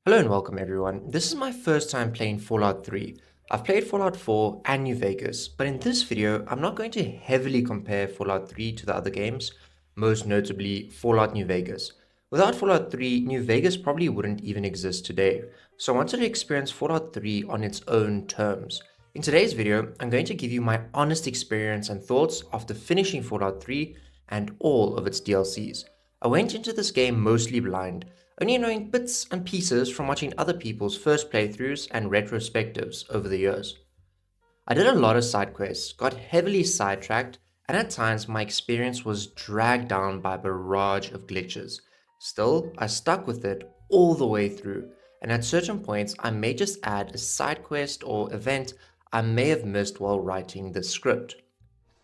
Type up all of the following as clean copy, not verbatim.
Hello and welcome everyone. This is my first time playing Fallout 3. I've played Fallout 4 and New Vegas, but in this video, I'm not going to heavily compare Fallout 3 to the other games, most notably Fallout New Vegas. Without Fallout 3, New Vegas probably wouldn't even exist today, so I wanted to experience Fallout 3 on its own terms. In today's video, I'm going to give you my honest experience and thoughts after finishing Fallout 3 and all of its DLCs. I went into this game mostly blind, only knowing bits and pieces from watching other people's first playthroughs and retrospectives over the years. I did a lot of side quests, got heavily sidetracked, and at times my experience was dragged down by a barrage of glitches. Still, I stuck with it all the way through, and at certain points I may just add a side quest or event I may have missed while writing the script.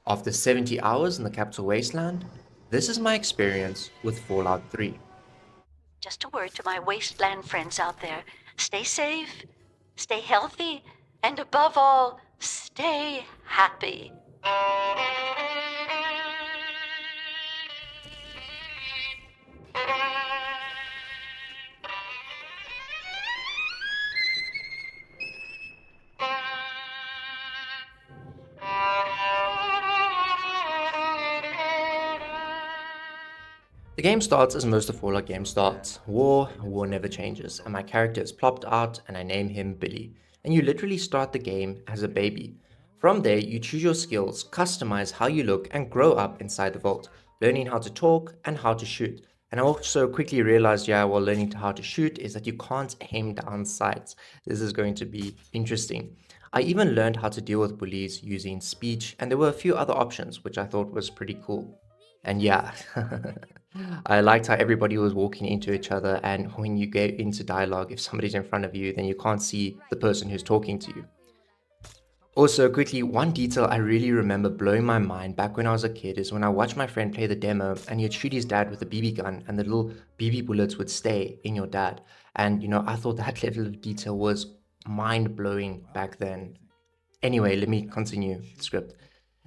After 70 hours in the capital wasteland, this is my experience with Fallout 3. Just a word to my wasteland friends out there. Stay safe, stay healthy, and above all, stay happy. The game starts as most of Fallout games starts. War never changes, and my character is plopped out and I name him Billy. And you literally start the game as a baby. From there, you choose your skills, customize how you look, and grow up inside the vault, learning how to talk and how to shoot. And I also quickly realized, while learning how to shoot, is that you can't aim down sights. This is going to be interesting. I even learned how to deal with bullies using speech, and there were a few other options, which I thought was pretty cool. And yeah, I liked how everybody was walking into each other, and when you get into dialogue, if somebody's in front of you, then you can't see the person who's talking to you. Also, quickly, one detail I really remember blowing my mind back when I was a kid is when I watched my friend play the demo and he'd shoot his dad with a BB gun and the little BB bullets would stay in your dad. And I thought that level of detail was mind blowing back then. Anyway, let me continue the script.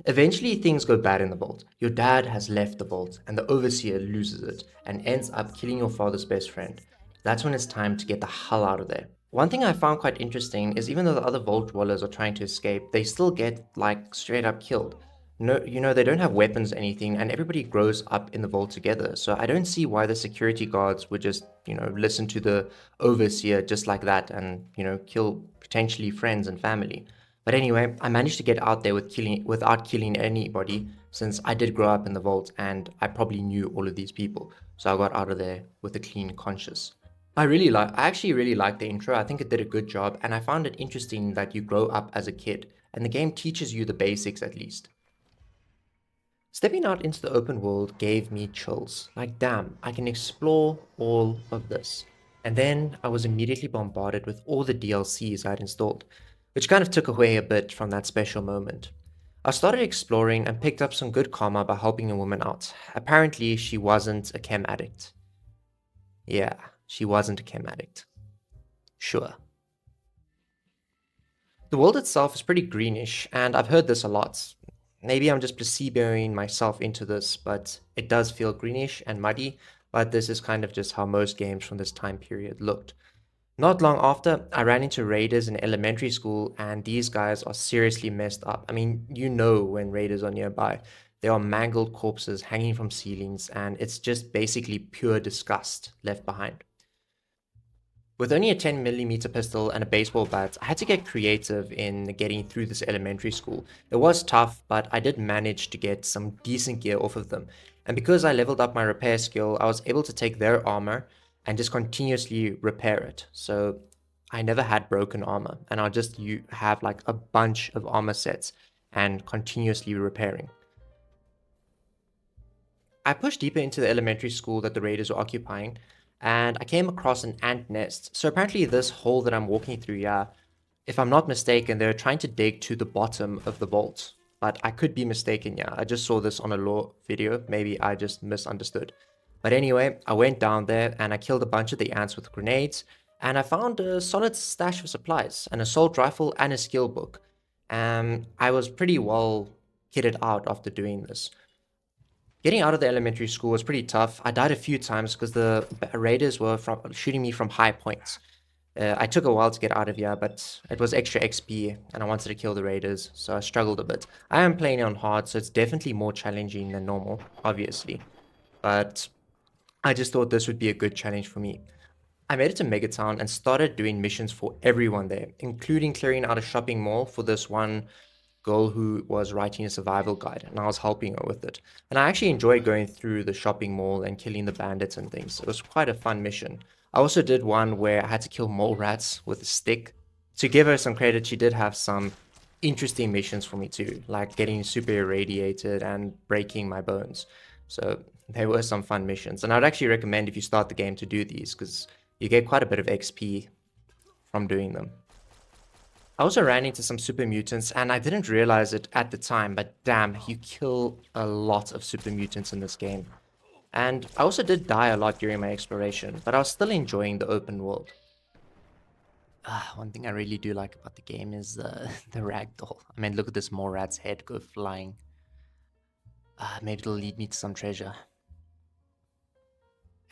Eventually, things go bad in the vault. Your dad has left the vault, and the overseer loses it and ends up killing your father's best friend. That's when it's time to get the hell out of there. One thing I found quite interesting is even though the other vault dwellers are trying to escape, they still get like straight up killed. No, they don't have weapons or anything, and everybody grows up in the vault together. So I don't see why the security guards would just, listen to the overseer just like that and, kill potentially friends and family. But anyway, I managed to get out there without killing anybody since I did grow up in the vault and I probably knew all of these people. So I got out of there with a clean conscience. I actually really like the intro. I think it did a good job and I found it interesting that you grow up as a kid and the game teaches you the basics at least. Stepping out into the open world gave me chills. Like, damn, I can explore all of this. And then I was immediately bombarded with all the DLCs I'd installed, which kind of took away a bit from that special moment. I started exploring and picked up some good karma by helping a woman out. Apparently, she wasn't a chem addict. Yeah, she wasn't a chem addict. Sure. The world itself is pretty greenish, and I've heard this a lot. Maybe I'm just placeboing myself into this, but it does feel greenish and muddy, but this is kind of just how most games from this time period looked. Not long after, I ran into raiders in elementary school, and these guys are seriously messed up. I mean, when raiders are nearby. There are mangled corpses hanging from ceilings, and it's just basically pure disgust left behind. With only a 10mm pistol and a baseball bat, I had to get creative in getting through this elementary school. It was tough, but I did manage to get some decent gear off of them. And because I leveled up my repair skill, I was able to take their armor and just continuously repair it. So I never had broken armor, and I'll just have like a bunch of armor sets and continuously repairing. I pushed deeper into the elementary school that the raiders were occupying, and I came across an ant nest. So apparently this hole that I'm walking through, if I'm not mistaken, they're trying to dig to the bottom of the vault. But I could be mistaken, I just saw this on a lore video. Maybe I just misunderstood. But anyway, I went down there and I killed a bunch of the ants with grenades, and I found a solid stash of supplies, an assault rifle and a skill book. I was pretty well kitted out after doing this. Getting out of the elementary school was pretty tough. I died a few times because the raiders were shooting me from high points. I took a while to get out of here, but it was extra XP and I wanted to kill the raiders, so I struggled a bit. I am playing on hard, so it's definitely more challenging than normal, obviously. But I just thought this would be a good challenge for me. I made it to Megaton and started doing missions for everyone there, including clearing out a shopping mall for this one girl who was writing a survival guide, and I was helping her with it. And I actually enjoyed going through the shopping mall and killing the bandits and things. It was quite a fun mission. I also did one where I had to kill mole rats with a stick. To give her some credit, she did have some interesting missions for me too, like getting super irradiated and breaking my bones. So there were some fun missions. And I'd actually recommend if you start the game to do these because you get quite a bit of XP from doing them. I also ran into some super mutants and I didn't realize it at the time, but damn, you kill a lot of super mutants in this game. And I also did die a lot during my exploration, but I was still enjoying the open world. One thing I really do like about the game is the ragdoll. I mean, look at this mole rat's head go flying. Maybe it'll lead me to some treasure.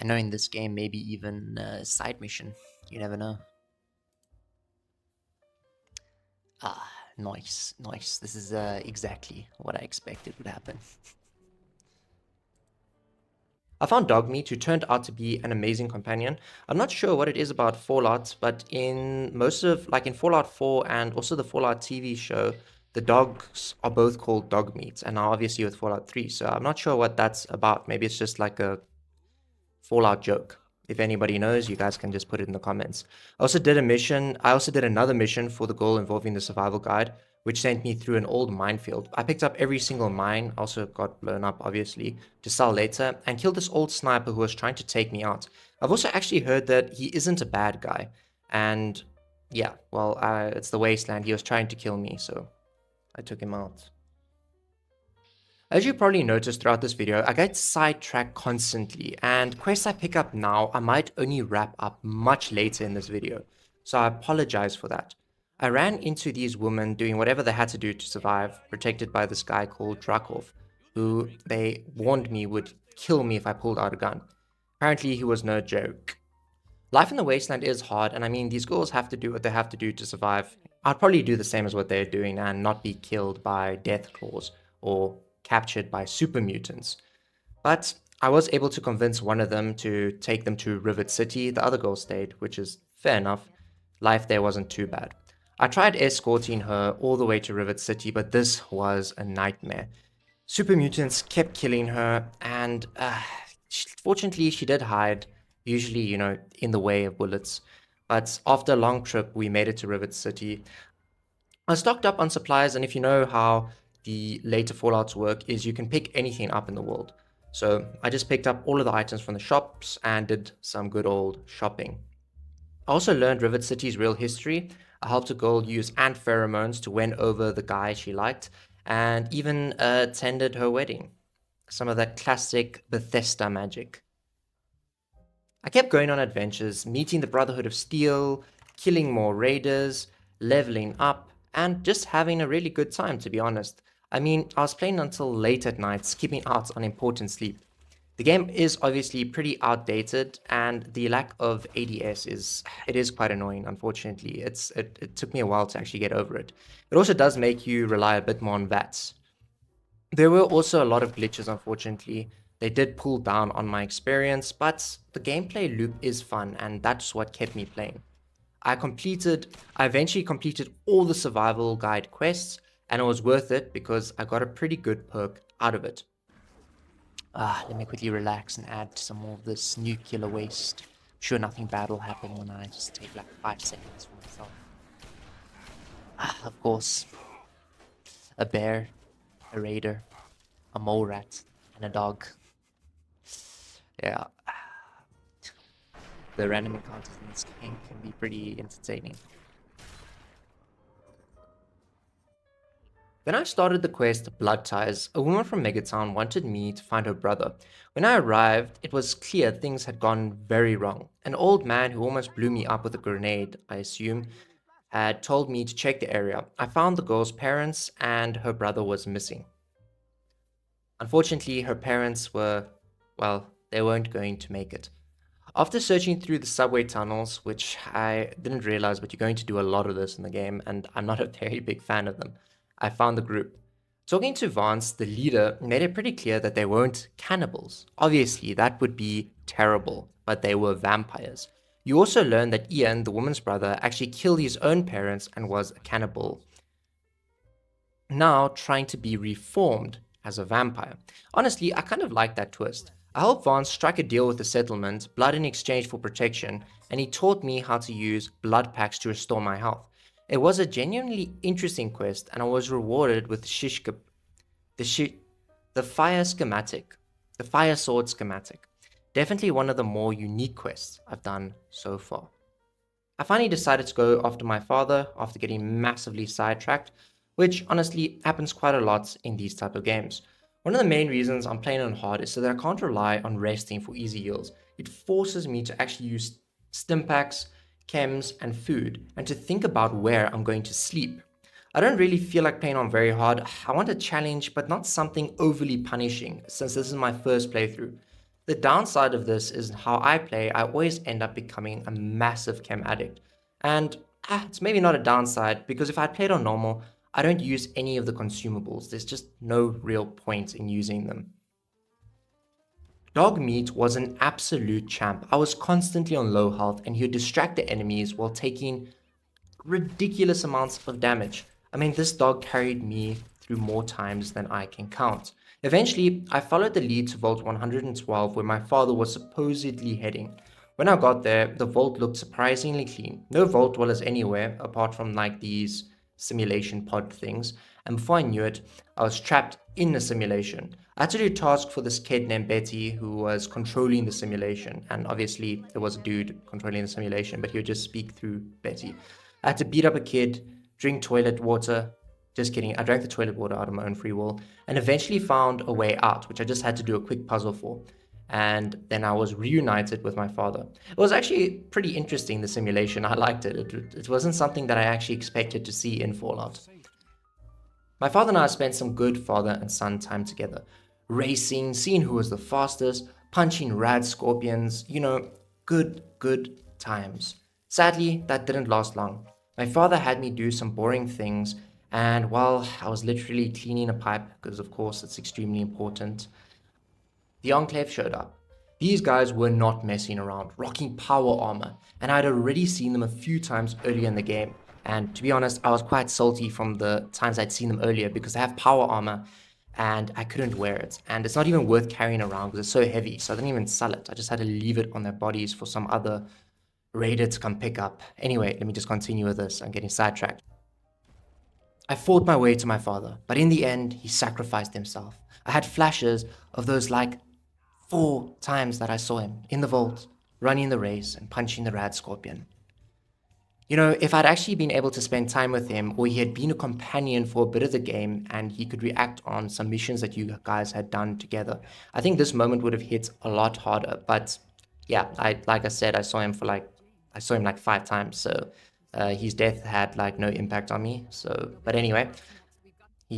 I know in this game, maybe even a side mission. You never know. Nice, nice. This is exactly what I expected would happen. I found Dogmeat, who turned out to be an amazing companion. I'm not sure what it is about Fallout, but in most of, like in Fallout 4 and also the Fallout TV show, the dogs are both called Dogmeat, and now obviously with Fallout 3, so I'm not sure what that's about. Maybe it's just like a Fallout joke. If anybody knows, you guys can just put it in the comments. I also did another mission for the goal involving the survival guide, which sent me through an old minefield. I picked up every single mine, also got blown up, obviously, to sell later, and killed this old sniper who was trying to take me out. I've also actually heard that he isn't a bad guy. And yeah, well, it's the wasteland. He was trying to kill me, so I took him out. As you probably noticed throughout this video, I get sidetracked constantly, and quests I pick up now, I might only wrap up much later in this video, so I apologize for that. I ran into these women doing whatever they had to do to survive, protected by this guy called Drakov, who they warned me would kill me if I pulled out a gun. Apparently he was no joke. Life in the wasteland is hard, and I mean, these girls have to do what they have to do to survive. I'd probably do the same as what they're doing and not be killed by death claws or captured by super mutants. But I was able to convince one of them to take them to Rivet City. The other girl stayed, which is fair enough. Life there wasn't too bad. I tried escorting her all the way to Rivet City, but this was a nightmare. Super mutants kept killing her, and fortunately, she did hide, usually, in the way of bullets. But after a long trip, we made it to Rivet City. I stocked up on supplies, and if you know how the later Fallouts work, is you can pick anything up in the world. So I just picked up all of the items from the shops and did some good old shopping. I also learned Rivet City's real history. I helped a girl use ant pheromones to win over the guy she liked, and even attended her wedding. Some of that classic Bethesda magic. I kept going on adventures, meeting the Brotherhood of Steel, killing more raiders, leveling up, and just having a really good time, to be honest. I mean, I was playing until late at night, skipping out on important sleep. The game is obviously pretty outdated, and the lack of ADS is quite annoying, unfortunately. It took me a while to actually get over it. It also does make you rely a bit more on VATS. There were also a lot of glitches, unfortunately. They did pull down on my experience, but the gameplay loop is fun, and that's what kept me playing. I eventually completed all the survival guide quests, and it was worth it because I got a pretty good perk out of it. Let me quickly relax and add some more of this nuclear waste. I'm sure nothing bad will happen when I just take like 5 seconds for myself. Of course, a bear, a raider, a mole rat, and a dog. Yeah, the random encounters in this game can be pretty entertaining. Then I started the quest Blood Ties. A woman from Megaton wanted me to find her brother. When I arrived, it was clear things had gone very wrong. An old man who almost blew me up with a grenade, I assume, had told me to check the area. I found the girl's parents, and her brother was missing. Unfortunately, her parents were, well, they weren't going to make it. After searching through the subway tunnels, which I didn't realize, but you're going to do a lot of this in the game, and I'm not a very big fan of them, I found the group. Talking to Vance, the leader made it pretty clear that they weren't cannibals. Obviously, that would be terrible, but they were vampires. You also learn that Ian, the woman's brother, actually killed his own parents and was a cannibal, now trying to be reformed as a vampire. Honestly, I kind of like that twist. I helped Vance strike a deal with the settlement, blood in exchange for protection, and he taught me how to use blood packs to restore my health. It was a genuinely interesting quest, and I was rewarded with the, shi- the fire schematic, the fire sword schematic. Definitely one of the more unique quests I've done so far. I finally decided to go after my father after getting massively sidetracked, which honestly happens quite a lot in these type of games. One of the main reasons I'm playing on hard is so that I can't rely on resting for easy heals. It forces me to actually use stim packs, chems, and food, and to think about where I'm going to sleep. I don't really feel like playing on very hard. I want a challenge, but not something overly punishing, since this is my first playthrough. The downside of this is how I play, I always end up becoming a massive chem addict. And it's maybe not a downside, because if I played on normal, I don't use any of the consumables. There's just no real point in using them. Dog meat was an absolute champ. I was constantly on low health, and he would distract the enemies while taking ridiculous amounts of damage. I mean, this dog carried me through more times than I can count. Eventually, I followed the lead to Vault 112, where my father was supposedly heading. When I got there, the vault looked surprisingly clean. No vault dwellers anywhere, apart from like these simulation pod things. And before I knew it, I was trapped in the simulation. I had to do a task for this kid named Betty who was controlling the simulation. And obviously, there was a dude controlling the simulation, but he would just speak through Betty. I had to beat up a kid, drink toilet water. Just kidding, I drank the toilet water out of my own free will, and eventually found a way out, which I just had to do a quick puzzle for. And then I was reunited with my father. It was actually pretty interesting, the simulation. I liked it. It wasn't something that I actually expected to see in Fallout. My father and I spent some good father and son time together, racing, seeing who was the fastest, punching rad scorpions, good times. Sadly, that didn't last long. My father had me do some boring things, and while I was literally cleaning a pipe, because of course it's extremely important, the Enclave showed up. These guys were not messing around, rocking power armor, and I'd already seen them a few times earlier in the game. And to be honest, I was quite salty from the times I'd seen them earlier because they have power armor and I couldn't wear it. And it's not even worth carrying around because it's so heavy, so I didn't even sell it. I just had to leave it on their bodies for some other raider to come pick up. Anyway, let me just continue with this. I'm getting sidetracked. I fought my way to my father, but in the end, he sacrificed himself. I had flashes of those like 4 times that I saw him in the vault, running the race and punching the rad scorpion. If I'd actually been able to spend time with him, or he had been a companion for a bit of the game and he could react on some missions that you guys had done together, I think this moment would have hit a lot harder. But yeah, like I said, I saw him like 5 times, so his death had like no impact on me. So, but anyway,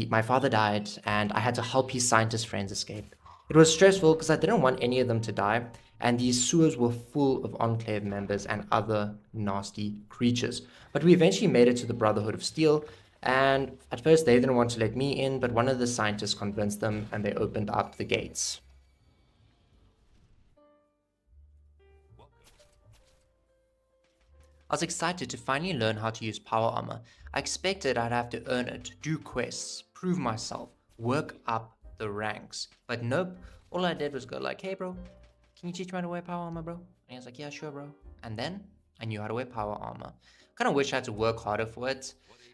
my father died, and I had to help his scientist friends escape. It was stressful because I didn't want any of them to die, and these sewers were full of Enclave members and other nasty creatures. But we eventually made it to the Brotherhood of Steel, and at first they didn't want to let me in, but one of the scientists convinced them, and they opened up the gates. I was excited to finally learn how to use power armor. I expected I'd have to earn it, do quests, prove myself, work up the ranks. But nope, all I did was go like, hey bro, can you teach me how to wear power armor, bro? And he was like, yeah, sure, bro. And then I knew how to wear power armor. Kind of wish I had to work harder for it,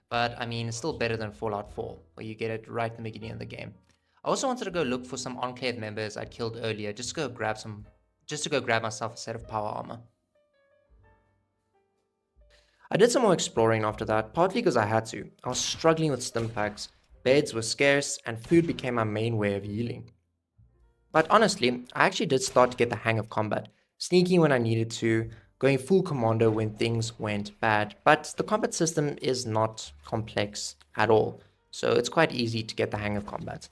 but I mean, it's still better than Fallout 4, where you get it right in the beginning of the game. I also wanted to go look for some Enclave members I'd killed earlier, just to go grab myself a set of power armor. I did some more exploring after that, partly because I had to. I was struggling with stim packs, beds were scarce, and food became my main way of healing. But honestly, I actually did start to get the hang of combat, sneaking when I needed to, going full commando when things went bad. But the combat system is not complex at all, so it's quite easy to get the hang of combat.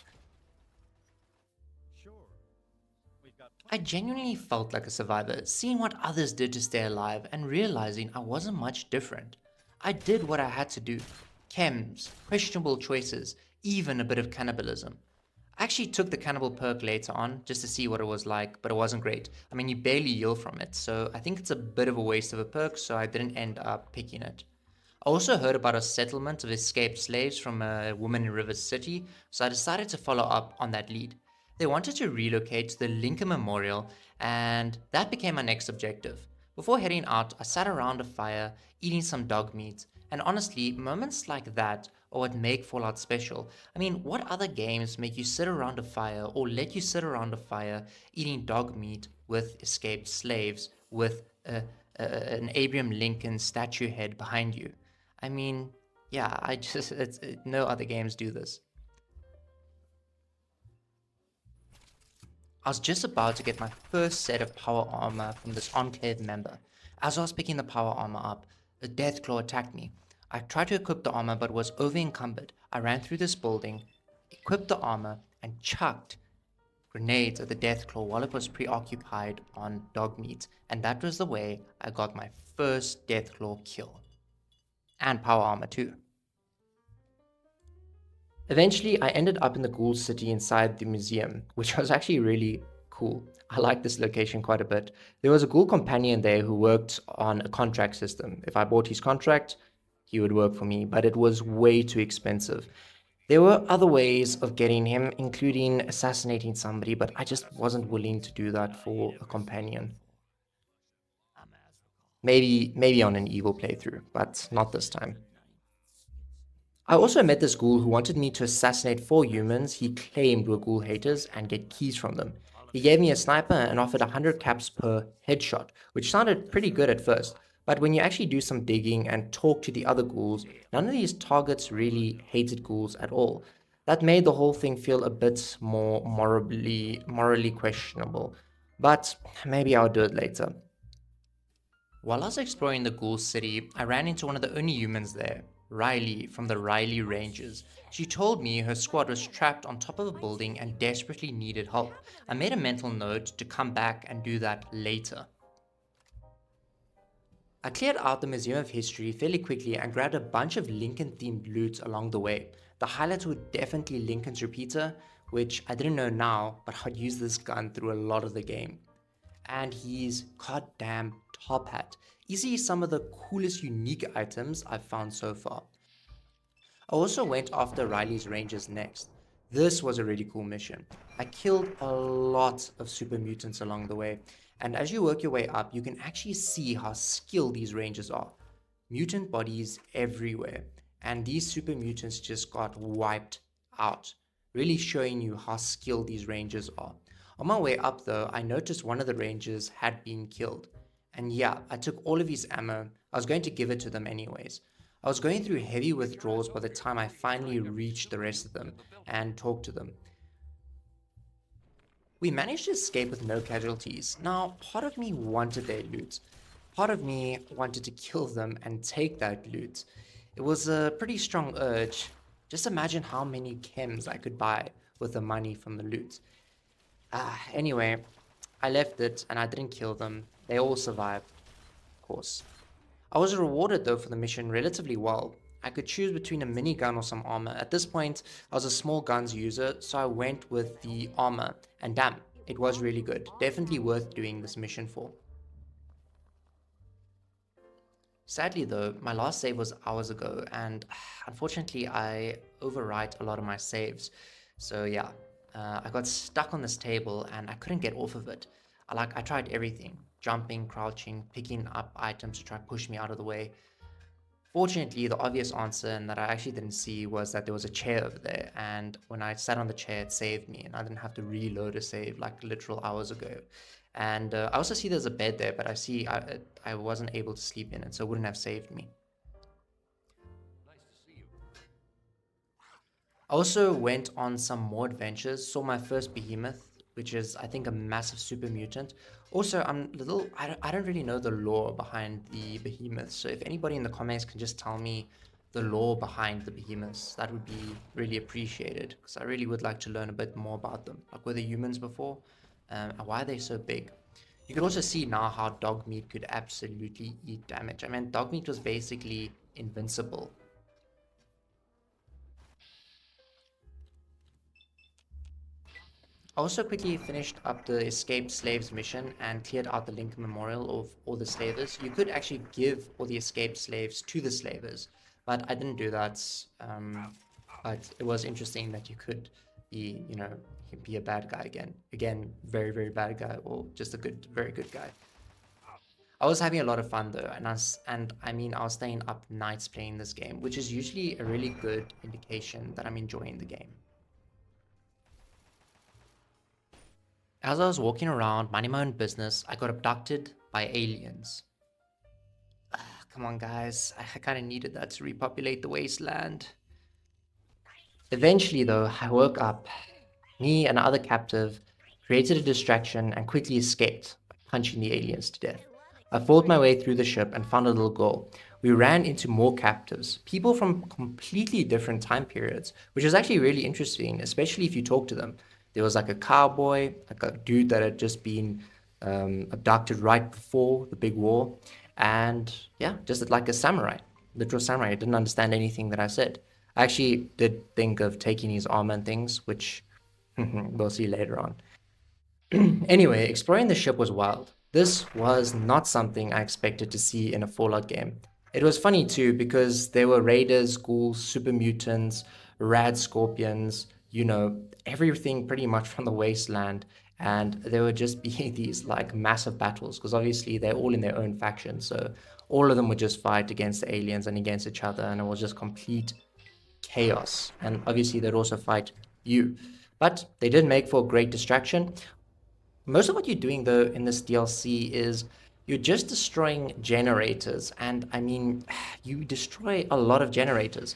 I genuinely felt like a survivor, seeing what others did to stay alive and realizing I wasn't much different. I did what I had to do. Chems, questionable choices, even a bit of cannibalism. I actually took the cannibal perk later on just to see what it was like, but it wasn't great. I mean, you barely heal from it, so I think it's a bit of a waste of a perk, so I didn't end up picking it. I also heard about a settlement of escaped slaves from a woman in River City, so I decided to follow up on that lead. They wanted to relocate to the Lincoln Memorial, and that became my next objective. Before heading out, I sat around a fire, eating some dog meat, and honestly, moments like that are what make Fallout special. I mean, what other games make you sit around a fire or let you sit around a fire eating dog meat with escaped slaves with an Abraham Lincoln statue head behind you? I mean, yeah, no other games do this. I was just about to get my first set of power armor from this Enclave member. As I was picking the power armor up, a Deathclaw attacked me. I tried to equip the armor but was over encumbered. I ran through this building, equipped the armor, and chucked grenades at the Deathclaw while it was preoccupied on dog meat, and that was the way I got my first Deathclaw kill. And power armor too. Eventually, I ended up in the Ghoul City inside the museum, which was actually really cool. I liked this location quite a bit. There was a Ghoul companion there who worked on a contract system. If I bought his contract, he would work for me, but it was way too expensive. There were other ways of getting him, including assassinating somebody, but I just wasn't willing to do that for a companion. Maybe on an evil playthrough, but not this time. I also met this ghoul who wanted me to assassinate 4 humans he claimed were ghoul haters and get keys from them. He gave me a sniper and offered 100 caps per headshot, which sounded pretty good at first, but when you actually do some digging and talk to the other ghouls, none of these targets really hated ghouls at all. That made the whole thing feel a bit more morally questionable, but maybe I'll do it later. While I was exploring the Ghoul City, I ran into one of the only humans there, Riley from the Riley Rangers. She told me her squad was trapped on top of a building and desperately needed help. I made a mental note to come back and do that later. I cleared out the Museum of History fairly quickly and grabbed a bunch of Lincoln themed loot along the way. The highlights were definitely Lincoln's repeater, which I didn't know now, but I'd use this gun through a lot of the game. And his goddamn top hat. Easily some of the coolest unique items I've found so far. I also went after Riley's Rangers next. This was a really cool mission. I killed a lot of super mutants along the way, and as you work your way up, you can actually see how skilled these Rangers are. Mutant bodies everywhere, and these super mutants just got wiped out, really showing you how skilled these Rangers are. On my way up though, I noticed one of the Rangers had been killed. And yeah, I took all of his ammo. I was going to give it to them anyways. I was going through heavy withdrawals by the time I finally reached the rest of them and talked to them. We managed to escape with no casualties. Now, part of me wanted their loot. Part of me wanted to kill them and take that loot. It was a pretty strong urge. Just imagine how many chems I could buy with the money from the loot. Anyway, I left it and I didn't kill them. They all survived, of course. I was rewarded though for the mission relatively well. I could choose between a minigun or some armor. At this point, I was a small guns user, so I went with the armor, and damn, it was really good. Definitely worth doing this mission for. Sadly though, my last save was hours ago, and unfortunately I overwrite a lot of my saves. So yeah, I got stuck on this table and I couldn't get off of it. I tried everything, jumping, crouching, picking up items to try to push me out of the way. Fortunately, the obvious answer, and that I actually didn't see, was that there was a chair over there. And when I sat on the chair, it saved me, and I didn't have to reload a save like literal hours ago. And I also see there's a bed there, but I wasn't able to sleep in it, so it wouldn't have saved me. I also went on some more adventures, saw my first behemoth, which is, I think, a massive super mutant. Also, I don't really know the lore behind the behemoths, so if anybody in the comments can just tell me the lore behind the behemoths, that would be really appreciated, because I really would like to learn a bit more about them. Like, were they humans before? and why are they so big? You can also see now how dog meat could absolutely eat damage. I mean, dog meat was basically invincible. I also quickly finished up the escaped slaves mission and cleared out the Lincoln Memorial of all the slavers. You could actually give all the escaped slaves to the slavers, but I didn't do that. But it was interesting that you could be, be a bad guy again. Again, very, very bad guy, or just a good, very good guy. I was having a lot of fun though, and I mean, I was staying up nights playing this game, which is usually a really good indication that I'm enjoying the game. As I was walking around minding my own business, I got abducted by aliens. Come on, guys, I kind of needed that to repopulate the wasteland. Eventually, though, I woke up. Me and another captive created a distraction and quickly escaped by punching the aliens to death. I fought my way through the ship and found a little girl. We ran into more captives, people from completely different time periods, which is actually really interesting, especially if you talk to them. There was like a cowboy, like a dude that had just been abducted right before the big war, and yeah, just like a samurai, literal samurai. I didn't understand anything that I said. I actually did think of taking his armor and things, which we'll see later on. Anyway, exploring the ship was wild. This was not something I expected to see in a Fallout game. It was funny too because there were raiders, ghouls, super mutants, rad scorpions, everything pretty much from the wasteland. And there would just be these like massive battles because obviously they're all in their own faction. So all of them would just fight against the aliens and against each other, and it was just complete chaos. And obviously they'd also fight you. But they did make for a great distraction. Most of what you're doing though in this DLC is you're just destroying generators, and I mean, you destroy a lot of generators.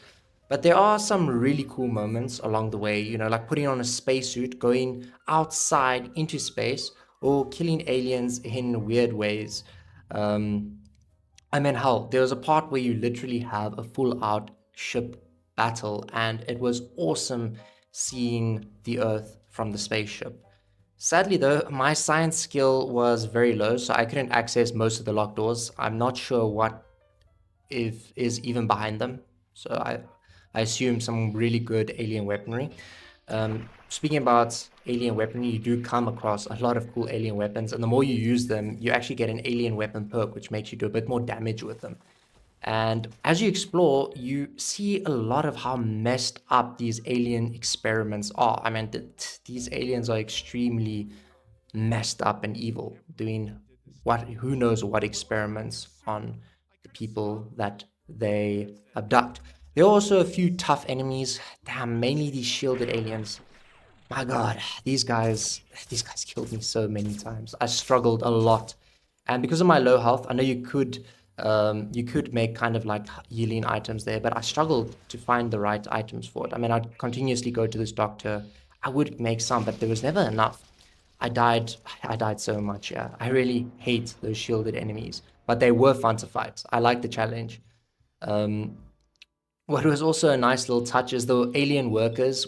But there are some really cool moments along the way, like putting on a spacesuit, going outside into space, or killing aliens in weird ways. Um, I mean, hell, there was a part where you literally have a full out ship battle, and it was awesome seeing the Earth from the spaceship. Sadly, though, my science skill was very low, so I couldn't access most of the locked doors. I'm not sure what if is even behind them. So I assume some really good alien weaponry. Speaking about alien weaponry, you do come across a lot of cool alien weapons, and the more you use them, you actually get an alien weapon perk, which makes you do a bit more damage with them. And as you explore, you see a lot of how messed up these alien experiments are. I mean, these aliens are extremely messed up and evil, doing who knows what experiments on the people that they abduct. There are also a few tough enemies. Damn, mainly these shielded aliens. My God, these guys killed me so many times. I struggled a lot, and because of my low health, I know you could make kind of like healing items there, but I struggled to find the right items for it. I mean, I'd continuously go to this doctor. I would make some, but there was never enough. I died so much. Yeah, I really hate those shielded enemies, but they were fun to fight. I like the challenge. Um, what was also a nice little touch is the alien workers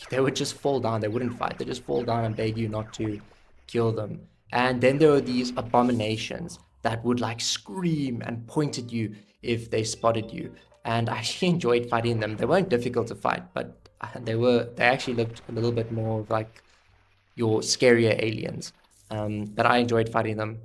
they would just fall down. They wouldn't fight. They just fall down and beg you not to kill them. And then there were these abominations that would like scream and point at you if they spotted you. And I actually enjoyed fighting them. They weren't difficult to fight, but they actually looked a little bit more like your scarier aliens. But I enjoyed fighting them.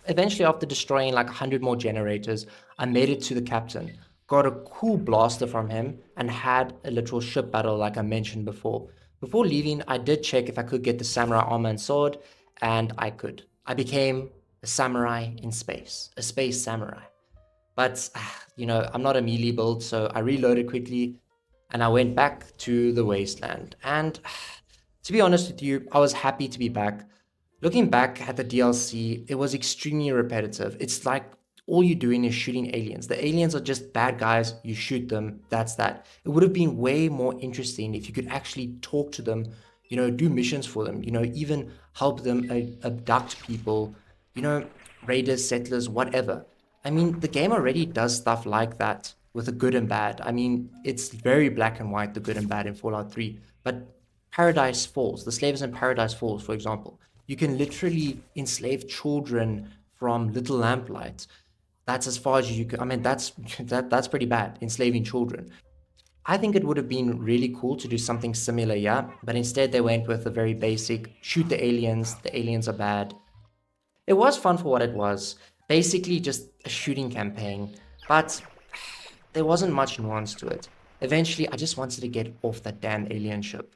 Eventually, after destroying like 100 more generators, I made it to the captain, got a cool blaster from him, and had a literal ship battle like I mentioned before. Before leaving, I did check if I could get the samurai armor and sword, and I could. I became a samurai in space, a space samurai. But, I'm not a melee build, so I reloaded quickly and I went back to the wasteland. And to be honest with you, I was happy to be back. Looking back at the DLC, it was extremely repetitive. It's like all you're doing is shooting aliens. The aliens are just bad guys, you shoot them, that's that. It would have been way more interesting if you could actually talk to them, do missions for them, even help them abduct people, you know, raiders, settlers, whatever. I mean, the game already does stuff like that with the good and bad. I mean, it's very black and white, the good and bad in Fallout 3. But Paradise Falls, the slaves in Paradise Falls, for example, you can literally enslave children from Little Lamplight. That's as far as you can. I mean, that's that's pretty bad, enslaving children. I think it would have been really cool to do something similar, yeah, but instead they went with a very basic shoot the aliens are bad. It was fun for what it was, basically just a shooting campaign, but there wasn't much nuance to it. Eventually, I just wanted to get off that damn alien ship.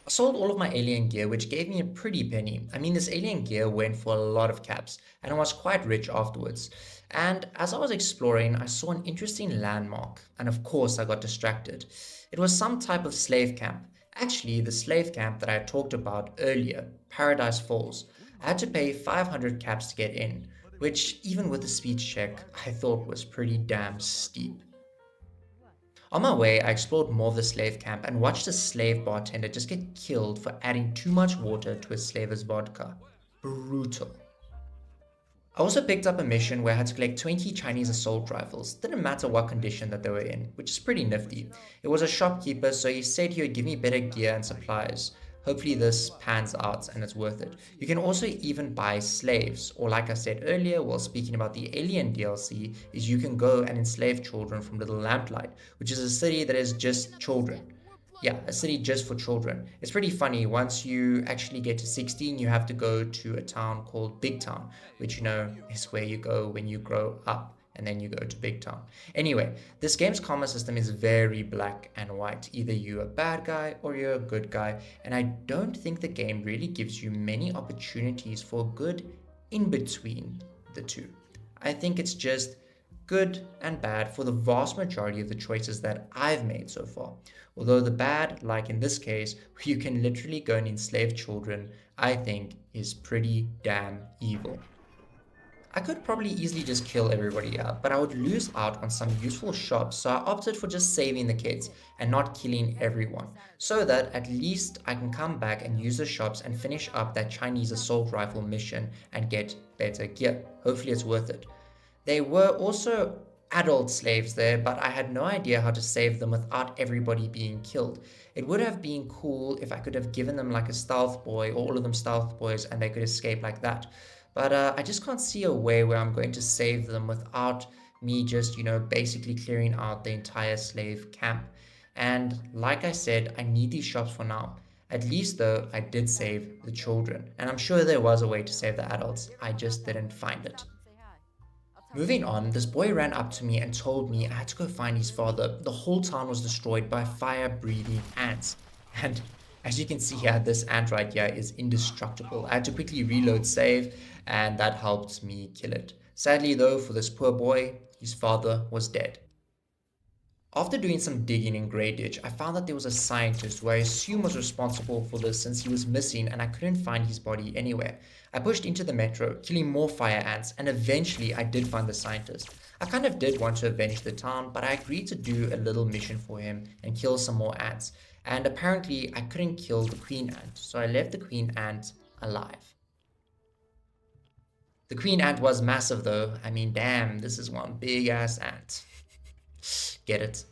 I sold all of my alien gear, which gave me a pretty penny. I mean, this alien gear went for a lot of caps, and I was quite rich afterwards. And as I was exploring, I saw an interesting landmark, and of course, I got distracted. It was some type of slave camp. Actually, the slave camp that I talked about earlier, Paradise Falls. I had to pay 500 caps to get in, which, even with the speech check, I thought was pretty damn steep. On my way, I explored more of the slave camp and watched a slave bartender just get killed for adding too much water to his slaver's vodka. Brutal. I also picked up a mission where I had to collect 20 Chinese assault rifles. Didn't matter what condition that they were in, which is pretty nifty. It was a shopkeeper, so he said he would give me better gear and supplies. Hopefully this pans out and it's worth it. You can also even buy slaves, or like I said earlier while speaking about the Alien DLC, is you can go and enslave children from Little Lamplight, which is a city that is just children. Yeah, a city just for children. It's pretty funny. Once you actually get to 16, you have to go to a town called Big Town, which you know is where you go when you grow up and then you go to Big Town. Anyway, this game's combat system is very black and white. Either you're a bad guy or you're a good guy, and I don't think the game really gives you many opportunities for good in between the two. I think it's just good and bad for the vast majority of the choices that I've made so far. Although the bad, like in this case, where you can literally go and enslave children, I think is pretty damn evil. I could probably easily just kill everybody out, but I would lose out on some useful shops, so I opted for just saving the kids and not killing everyone, so that at least I can come back and use the shops and finish up that Chinese assault rifle mission and get better gear. Hopefully it's worth it. There were also adult slaves there, but I had no idea how to save them without everybody being killed. It would have been cool if I could have given them like a stealth boy, or all of them stealth boys, and they could escape like that. But I just can't see a way where I'm going to save them without me just, basically clearing out the entire slave camp. And like I said, I need these shops for now. At least though, I did save the children. And I'm sure there was a way to save the adults. I just didn't find it. Moving on, this boy ran up to me and told me I had to go find his father. The whole town was destroyed by fire-breathing ants. And as you can see here, this ant right here is indestructible. I had to quickly reload save, and that helped me kill it. Sadly though, for this poor boy, his father was dead. After doing some digging in Grey Ditch, I found that there was a scientist who I assume was responsible for this since he was missing and I couldn't find his body anywhere. I pushed into the metro, killing more fire ants, and eventually I did find the scientist. I kind of did want to avenge the town, but I agreed to do a little mission for him and kill some more ants. And apparently I couldn't kill the queen ant, so I left the queen ant alive. The queen ant was massive though. I mean, damn, this is one big ass ant. Get it?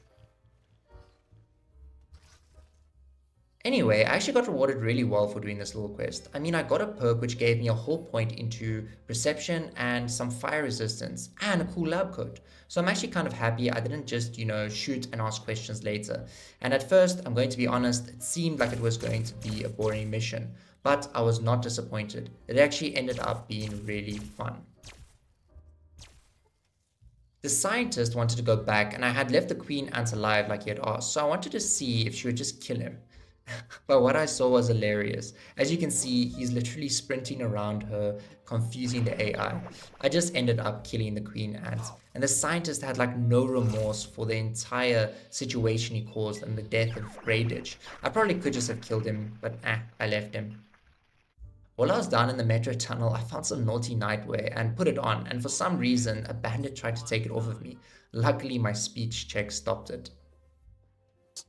Anyway, I actually got rewarded really well for doing this little quest. I mean, I got a perk which gave me a whole point into perception and some fire resistance and a cool lab coat. So I'm actually kind of happy I didn't just, shoot and ask questions later. And at first, I'm going to be honest, it seemed like it was going to be a boring mission, but I was not disappointed. It actually ended up being really fun. The scientist wanted to go back, and I had left the queen ant alive like he had asked, so I wanted to see if she would just kill him. But what I saw was hilarious. As you can see, he's literally sprinting around her, confusing the AI. I just ended up killing the queen ant, and the scientist had like no remorse for the entire situation he caused and the death of Grey Ditch. I probably could just have killed him, but I left him. While I was down in the metro tunnel, I found some naughty nightwear and put it on, and for some reason, a bandit tried to take it off of me. Luckily, my speech check stopped it.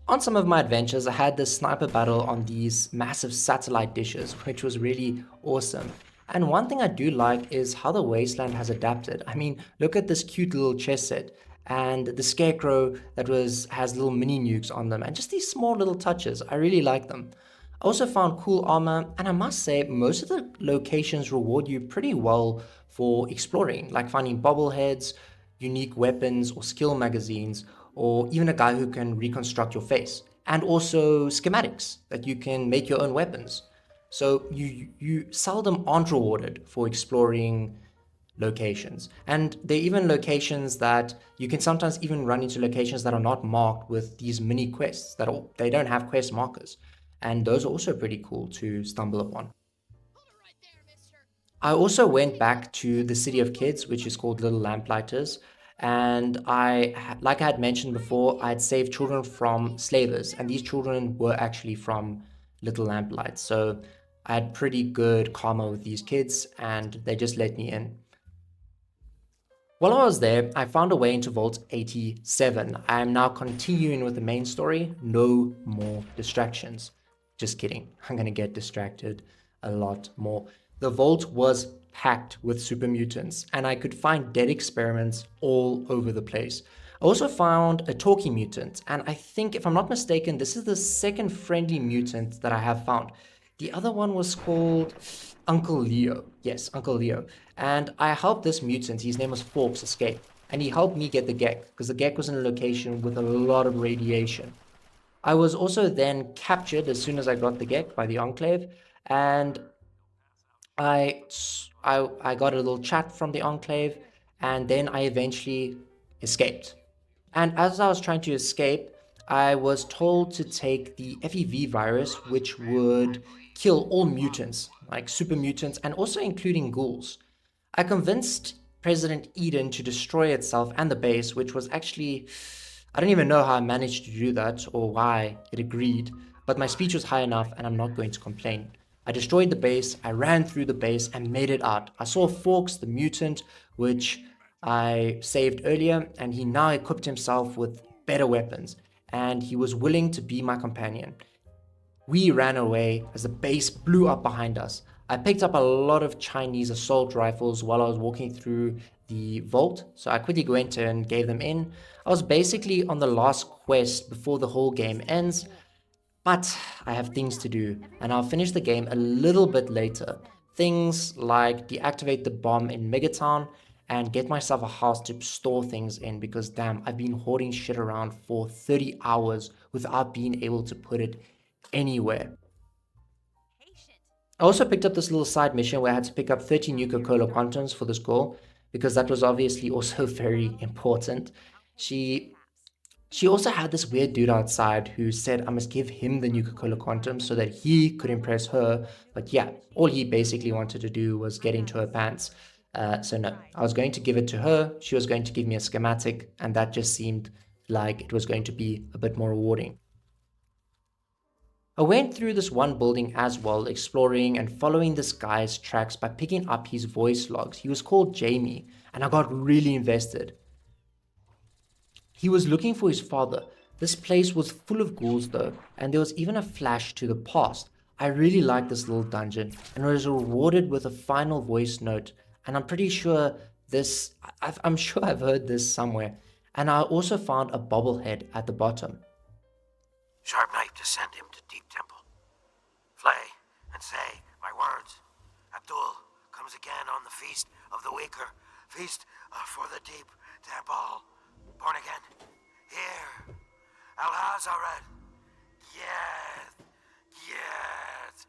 On some of my adventures, I had this sniper battle on these massive satellite dishes, which was really awesome. And one thing I do like is how the wasteland has adapted. I mean, look at this cute little chess set. and the scarecrow that was has little mini nukes on them, and just these small little touches. I really like them. I also found cool armor, and I must say, most of the locations reward you pretty well for exploring, like finding bobbleheads, unique weapons, or skill magazines, or even a guy who can reconstruct your face, and also schematics that you can make your own weapons. So you seldom aren't rewarded for exploring locations. And there are even locations that you can sometimes even run into locations that are not marked with these mini quests they don't have quest markers. And those are also pretty cool to stumble upon. I also went back to the City of Kids, which is called Little Lamplighters. And like I had mentioned before, I had saved children from slavers, and these children were actually from Little Lamplights. So I had pretty good karma with these kids, and they just let me in. While I was there, I found a way into Vault 87. I am now continuing with the main story. No more distractions. Just kidding. I'm going to get distracted a lot more. The vault was packed with super mutants, and I could find dead experiments all over the place. I also found a talking mutant, and I think, if I'm not mistaken, this is the second friendly mutant that I have found. The other one was called Uncle Leo. Yes, Uncle Leo. And I helped this mutant, his name was Forks, escape. And he helped me get the Gek, because the Gek was in a location with a lot of radiation. I was also then captured as soon as I got the Gek by the Enclave, and I, I got a little chat from the Enclave, and then I eventually escaped. And as I was trying to escape, I was told to take the FEV virus, which would kill all mutants, like super mutants, and also including ghouls. I convinced President Eden to destroy itself and the base, which was actually, I don't even know how I managed to do that or why it agreed, but my speech was high enough and I'm not going to complain. I destroyed the base, I ran through the base and made it out. I saw Forks, the mutant, which I saved earlier, and he now equipped himself with better weapons, and he was willing to be my companion. We ran away as the base blew up behind us. I picked up a lot of Chinese assault rifles while I was walking through the vault, so I quickly went and gave them in. I was basically on the last quest before the whole game ends, but I have things to do, and I'll finish the game a little bit later. Things like deactivate the bomb in Megaton and get myself a house to store things in, because damn, I've been hoarding shit around for 30 hours without being able to put it anywhere. I also picked up this little side mission where I had to pick up 30 Nuka-Cola Quantums for this girl, because that was obviously also very important. She she also had this weird dude outside who said I must give him the Nuka-Cola Quantum so that he could impress her. But yeah, all he basically wanted to do was get into her pants. So no, I was going to give it to her. She was going to give me a schematic, and that just seemed like it was going to be a bit more rewarding. I went through this one building as well, exploring and following this guy's tracks by picking up his voice logs. He was called Jamie, and I got really invested. He was looking for his father. This place was full of ghouls though, and there was even a flash to the past. I really liked this little dungeon and was rewarded with a final voice note. And I'm pretty sure I'm sure I've heard this somewhere. And I also found a bobblehead at the bottom. Sharp knife to send him to Deep Temple. Flay and say my words. Abdul comes again on the feast of the Weaker. Feast for the Deep Temple. Born again. Here. Al-Hazaret. Yes. Yes.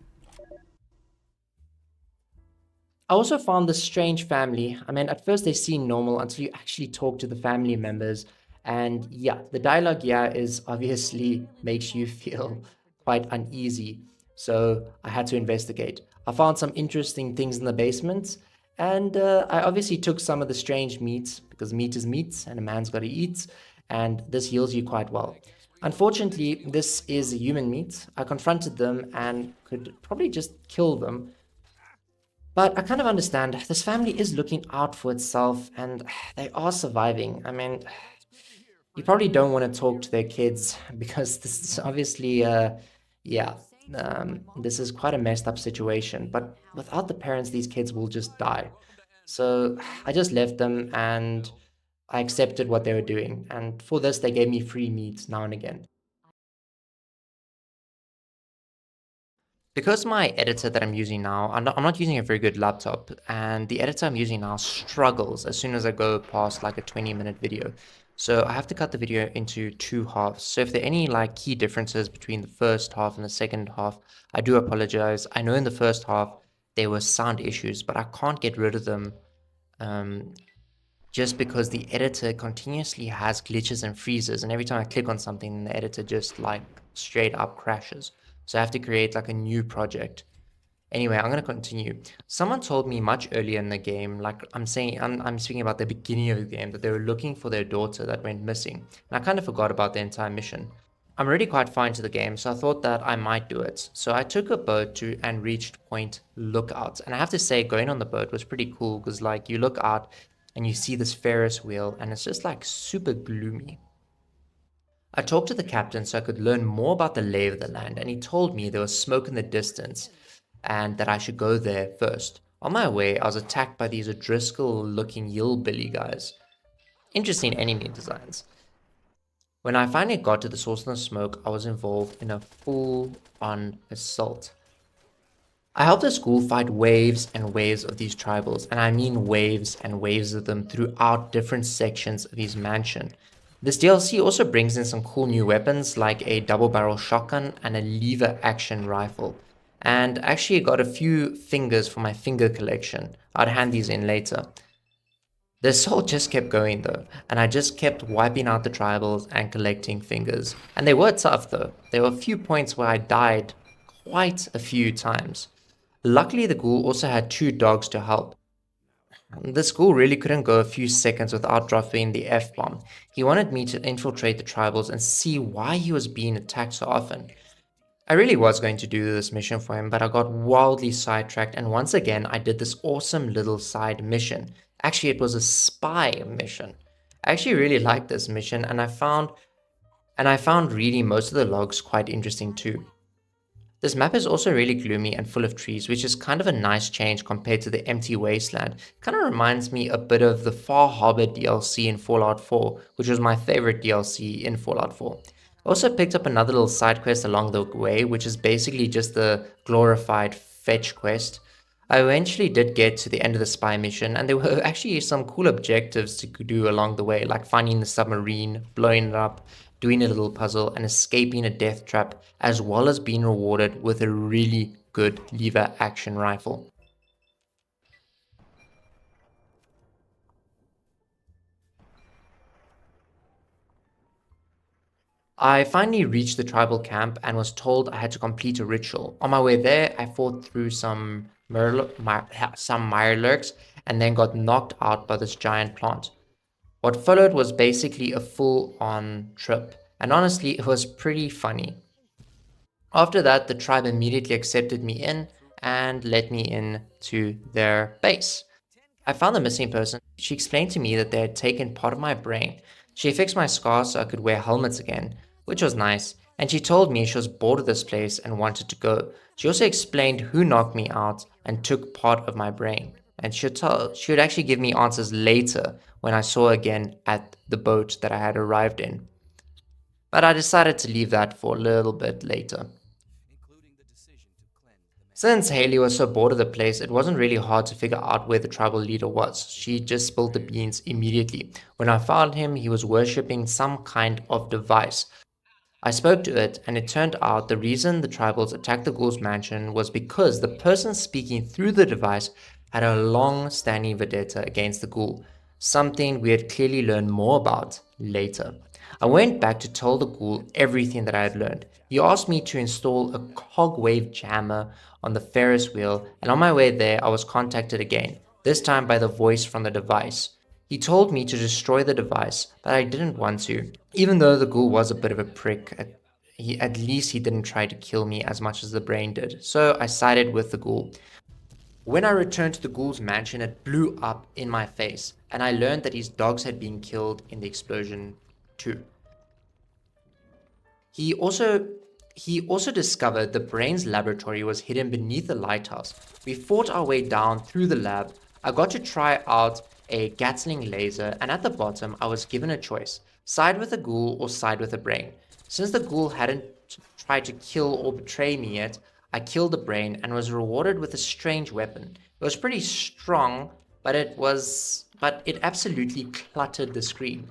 I also found this strange family. I mean, at first they seem normal until you actually talk to the family members. And yeah, the dialogue, yeah, is obviously makes you feel quite uneasy. So I had to investigate. I found some interesting things in the basement. And I obviously took some of the strange meats, because meat is meat and a man's got to eat. And this heals you quite well. Unfortunately, this is human meat. I confronted them and could probably just kill them, but I kind of understand. This family is looking out for itself and they are surviving. I mean, you probably don't want to talk to their kids because this is obviously, yeah, this is quite a messed up situation. But without the parents, these kids will just die. So I just left them, and I accepted what they were doing, and for this, they gave me free meat now and again. Because my editor that I'm using now, I'm not using a very good laptop, and the editor I'm using now struggles as soon as I go past like a 20-minute video. So I have to cut the video into two halves. So if there are any like key differences between the first half and the second half, I do apologize. I know in the first half there were sound issues, but I can't get rid of them um, just because the editor continuously has glitches and freezes, and every time I click on something, the editor just like straight up crashes. So I have to create like a new project. Anyway, I'm gonna continue. Someone told me much earlier in the game, like I'm speaking about the beginning of the game, that they were looking for their daughter that went missing. And I kind of forgot about the entire mission. I'm already quite far into the game, so I thought that I might do it. So I took a boat to and reached Point Lookout. And I have to say, going on the boat was pretty cool because like you look out and you see this Ferris wheel and it's just like super gloomy. I talked to the captain so I could learn more about the lay of the land, and he told me there was smoke in the distance and that I should go there first. On my way, I was attacked by these O'Driscoll looking hillbilly guys. Interesting enemy designs. When I finally got to the source of the smoke, I was involved in a full on assault. I helped the school fight waves and waves of these tribals, and I mean waves and waves of them throughout different sections of his mansion. This DLC also brings in some cool new weapons like a double barrel shotgun and a lever action rifle. And actually got a few fingers for my finger collection. I'd hand these in later. The assault just kept going though, and I just kept wiping out the tribals and collecting fingers. And they were tough though. There were a few points where I died quite a few times. Luckily, the ghoul also had two dogs to help. The ghoul really couldn't go a few seconds without dropping the F-bomb. He wanted me to infiltrate the tribals and see why he was being attacked so often. I really was going to do this mission for him, but I got wildly sidetracked, and once again I did this awesome little side mission. Actually, it was a spy mission. I actually really liked this mission, and I found reading most of the logs quite interesting too. This map is also really gloomy and full of trees, which is kind of a nice change compared to the empty wasteland. Kind of reminds me a bit of the Far Harbor DLC in Fallout 4, which was my favorite DLC in Fallout 4. I also picked up another little side quest along the way, which is basically just the glorified fetch quest. I eventually did get to the end of the spy mission, and there were actually some cool objectives to do along the way, like finding the submarine, blowing it up, doing a little puzzle, and escaping a death trap, as well as being rewarded with a really good lever action rifle. I finally reached the tribal camp and was told I had to complete a ritual. On my way there, I fought through some mirelurks and then got knocked out by this giant plant. What followed was basically a full-on trip, and honestly, it was pretty funny. After that, the tribe immediately accepted me in and let me in to their base. I found the missing person. She explained to me that they had taken part of my brain. She fixed my scar so I could wear helmets again, which was nice, and she told me she was bored of this place and wanted to go. She also explained who knocked me out and took part of my brain. And she would actually give me answers later when I saw her again at the boat that I had arrived in. But I decided to leave that for a little bit later. Since Haley was so bored of the place, it wasn't really hard to figure out where the tribal leader was. She just spilled the beans immediately. When I found him, he was worshipping some kind of device. I spoke to it, and it turned out the reason the tribals attacked the ghoul's mansion was because the person speaking through the device had a long standing vendetta against the ghoul, something we had clearly learned more about later. I went back to tell the ghoul everything that I had learned. He asked me to install a cogwave jammer on the Ferris wheel, and on my way there, I was contacted again, this time by the voice from the device. He told me to destroy the device, but I didn't want to. Even though the ghoul was a bit of a prick, at least he didn't try to kill me as much as the brain did, so I sided with the ghoul. When I returned to the ghoul's mansion, it blew up in my face, and I learned that his dogs had been killed in the explosion too. He also he also discovered the brain's laboratory was hidden beneath the lighthouse. We fought our way down through the lab. I got to try out a Gatling laser, and at the bottom I was given a choice: side with a ghoul or side with a brain. Since the ghoul hadn't tried to kill or betray me yet, I killed the brain and was rewarded with a strange weapon. It was pretty strong, but it absolutely cluttered the screen.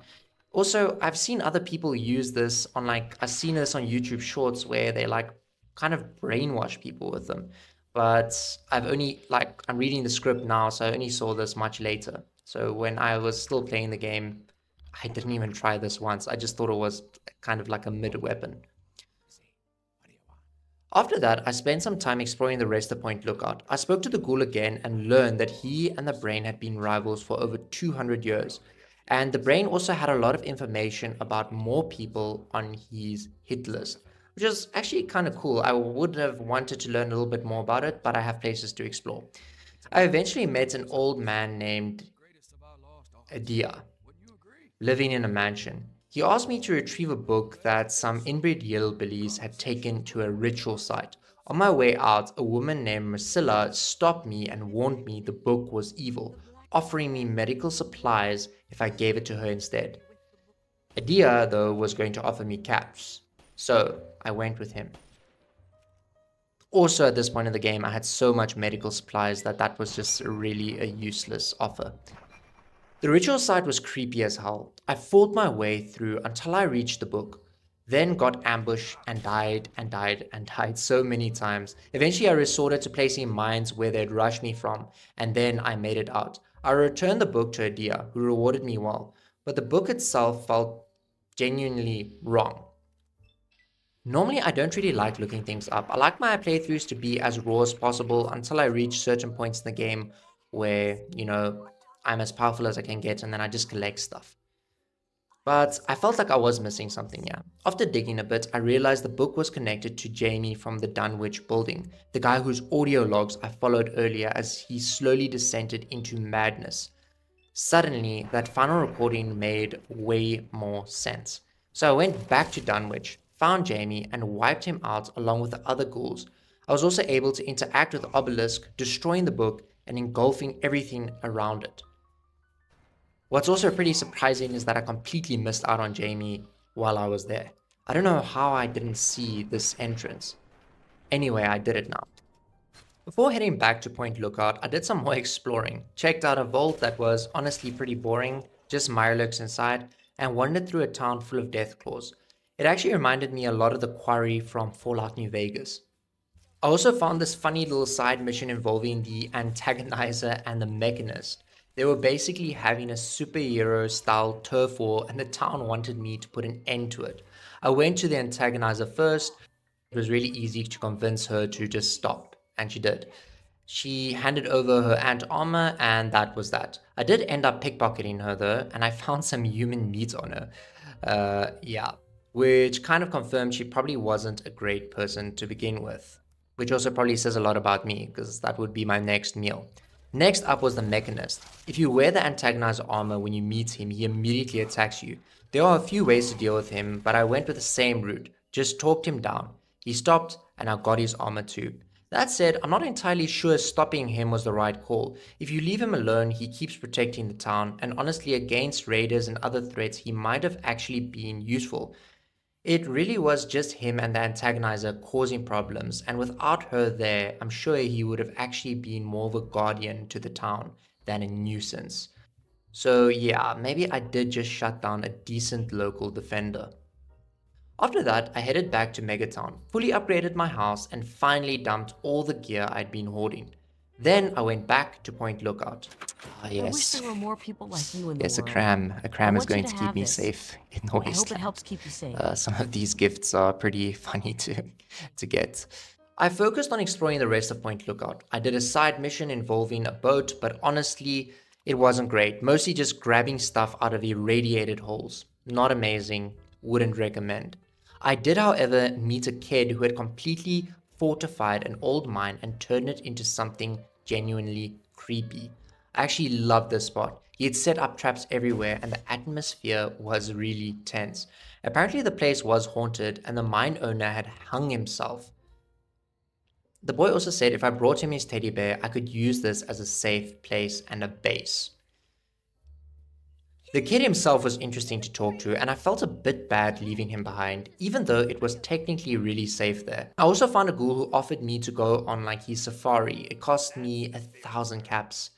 Also, I've seen other people use this on I've seen this on YouTube shorts where they kind of brainwash people with them. But I'm reading the script now, so I only saw this much later. So when I was still playing the game, I didn't even try this once. I just thought it was kind of like a mid weapon. After that, I spent some time exploring the rest of Point Lookout. I spoke to the ghoul again and learned that he and the brain had been rivals for over 200 years. And the brain also had a lot of information about more people on his hit list, which is actually kind of cool. I would have wanted to learn a little bit more about it, but I have places to explore. I eventually met an old man named Adia, living in a mansion. He asked me to retrieve a book that some inbred hillbillies had taken to a ritual site. On my way out, a woman named Marcilla stopped me and warned me the book was evil, offering me medical supplies if I gave it to her instead. Adia, though, was going to offer me caps, so I went with him. Also, at this point in the game, I had so much medical supplies that was just really a useless offer. The ritual site was creepy as hell. I fought my way through until I reached the book, then got ambushed and died and died and died so many times. Eventually, I resorted to placing mines where they'd rush me from, and then I made it out. I returned the book to Adia, who rewarded me well, but the book itself felt genuinely wrong. Normally, I don't really like looking things up. I like my playthroughs to be as raw as possible until I reach certain points in the game where, I'm as powerful as I can get and then I just collect stuff. But I felt like I was missing something here. After digging a bit, I realized the book was connected to Jamie from the Dunwich building, the guy whose audio logs I followed earlier as he slowly descended into madness. Suddenly, that final recording made way more sense. So I went back to Dunwich, found Jamie, and wiped him out along with the other ghouls. I was also able to interact with the obelisk, destroying the book and engulfing everything around it. What's also pretty surprising is that I completely missed out on Jamie while I was there. I don't know how I didn't see this entrance. Anyway, I did it now. Before heading back to Point Lookout, I did some more exploring, checked out a vault that was honestly pretty boring, just mirelurks inside, and wandered through a town full of deathclaws. It actually reminded me a lot of the quarry from Fallout New Vegas. I also found this funny little side mission involving the antagonizer and the mechanist. They were basically having a superhero style turf war, and the town wanted me to put an end to it. I went to the antagonizer first. It was really easy to convince her to just stop, and she did. She handed over her ant armor, and that was that. I did end up pickpocketing her though, and I found some human meat on her. Yeah, which kind of confirmed she probably wasn't a great person to begin with. Which also probably says a lot about me, because that would be my next meal. Next up was the Mechanist. If you wear the antagonizer armor when you meet him, he immediately attacks you. There are a few ways to deal with him, but I went with the same route. Just talked him down. He stopped, and I got his armor too. That said, I'm not entirely sure stopping him was the right call. If you leave him alone, he keeps protecting the town, and honestly, against raiders and other threats, he might have actually been useful. It really was just him and the antagonizer causing problems, and without her there, I'm sure he would have actually been more of a guardian to the town than a nuisance. So, yeah, maybe I did just shut down a decent local defender. After that, I headed back to Megaton, fully upgraded my house, and finally dumped all the gear I'd been hoarding. Then I went back to Point Lookout. Ah, I wish yes. there were more people like you in the Yes, a world. cram. A I cram is want you going to to keep have me this. safe in the I hope it wasteland. helps keep you safe. Some of these gifts are pretty funny to get. I focused on exploring the rest of Point Lookout. I did a side mission involving a boat, but honestly, it wasn't great. Mostly just grabbing stuff out of irradiated holes. Not amazing. Wouldn't recommend. I did, however, meet a kid who had completely fortified an old mine and turned it into something genuinely creepy. I actually loved this spot. He had set up traps everywhere and the atmosphere was really tense. Apparently, the place was haunted and the mine owner had hung himself. The boy also said if I brought him his teddy bear, I could use this as a safe place and a base. The kid himself was interesting to talk to, and I felt a bit bad leaving him behind, even though it was technically really safe there. I also found a ghoul who offered me to go on like his safari. It cost me 1,000 caps.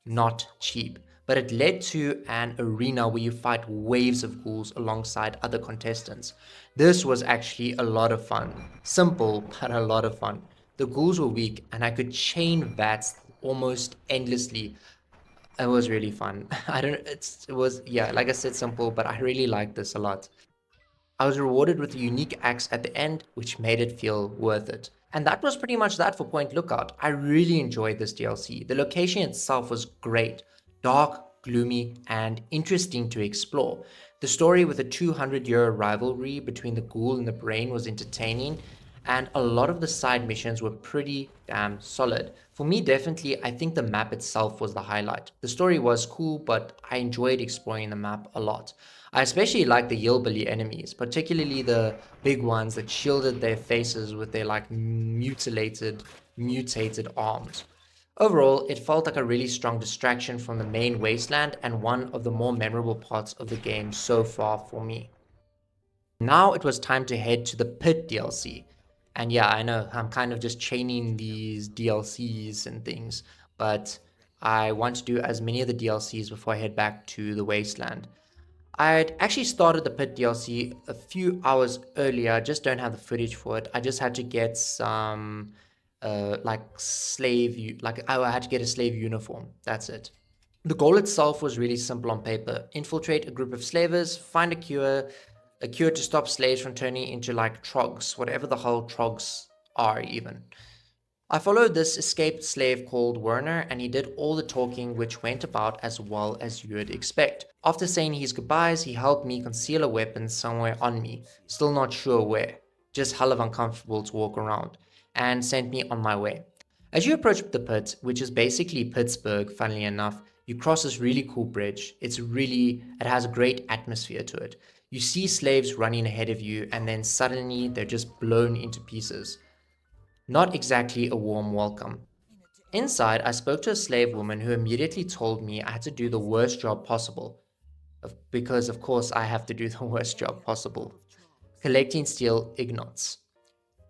Not cheap. But it led to an arena where you fight waves of ghouls alongside other contestants. This was actually a lot of fun. Simple, but a lot of fun. The ghouls were weak, and I could chain VATs almost endlessly. It was really fun. I don't, it was, yeah, like I said, simple, but I really liked this a lot. I was rewarded with a unique axe at the end, which made it feel worth it. And that was pretty much that for Point Lookout. I really enjoyed this DLC. The location itself was great, dark, gloomy, and interesting to explore. The story with a 200-year rivalry between the ghoul and the brain was entertaining, and a lot of the side missions were pretty damn solid. For me, definitely, I think the map itself was the highlight. The story was cool, but I enjoyed exploring the map a lot. I especially liked the hillbilly enemies, particularly the big ones that shielded their faces with their like mutated arms. Overall, it felt like a really strong distraction from the main wasteland and one of the more memorable parts of the game so far for me. Now it was time to head to the Pitt DLC. And yeah, I know I'm kind of just chaining these DLCs and things, but I want to do as many of the DLCs before I head back to the Wasteland. I'd actually started the Pit DLC a few hours earlier. I just don't have the footage for it. I just had to get some like I had to get a slave uniform. That's it. The goal itself was really simple on paper. Infiltrate a group of slavers, find a cure to stop slaves from turning into like trogs, whatever the hell trogs are even. I followed this escaped slave called Werner, and he did all the talking, which went about as well as you'd expect. After saying his goodbyes, he helped me conceal a weapon somewhere on me, still not sure where, just hell of uncomfortable to walk around, and sent me on my way. As you approach the pit, which is basically Pittsburgh, funnily enough, you cross this really cool bridge. It has a great atmosphere to it. You see slaves running ahead of you, and then suddenly they're just blown into pieces. Not exactly a warm welcome. Inside, I spoke to a slave woman who immediately told me I had to do the worst job possible. Because, of course, I have to do the worst job possible. Collecting steel ignots.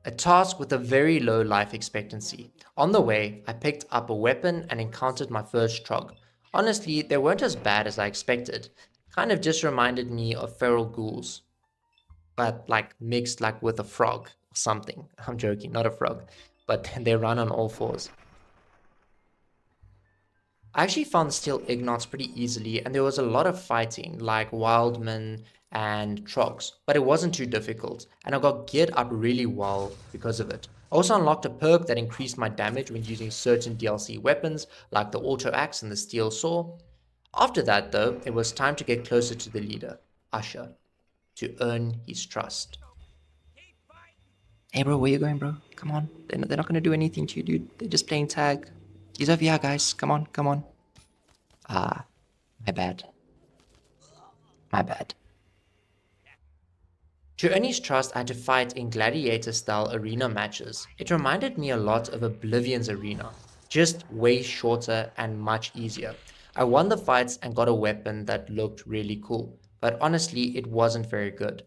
A task with a very low life expectancy. On the way, I picked up a weapon and encountered my first trog. Honestly, they weren't as bad as I expected. Kind of just reminded me of feral ghouls, but like mixed like with a frog or something. I'm joking, not a frog, but they run on all fours. I actually found the steel ignots pretty easily, and there was a lot of fighting, like wildmen and trogs, but it wasn't too difficult, and I got geared up really well because of it. I also unlocked a perk that increased my damage when using certain DLC weapons, like the auto axe and the steel saw. After that, though, it was time to get closer to the leader, Usher, to earn his trust. Hey, bro, where you going, bro? Come on. They're not gonna do anything to you, dude. They're just playing tag. He's over here, guys. Come on, come on. Ah, my bad. My bad. To earn his trust, I had to fight in gladiator-style arena matches. It reminded me a lot of Oblivion's arena, just way shorter and much easier. I won the fights and got a weapon that looked really cool, but honestly, it wasn't very good.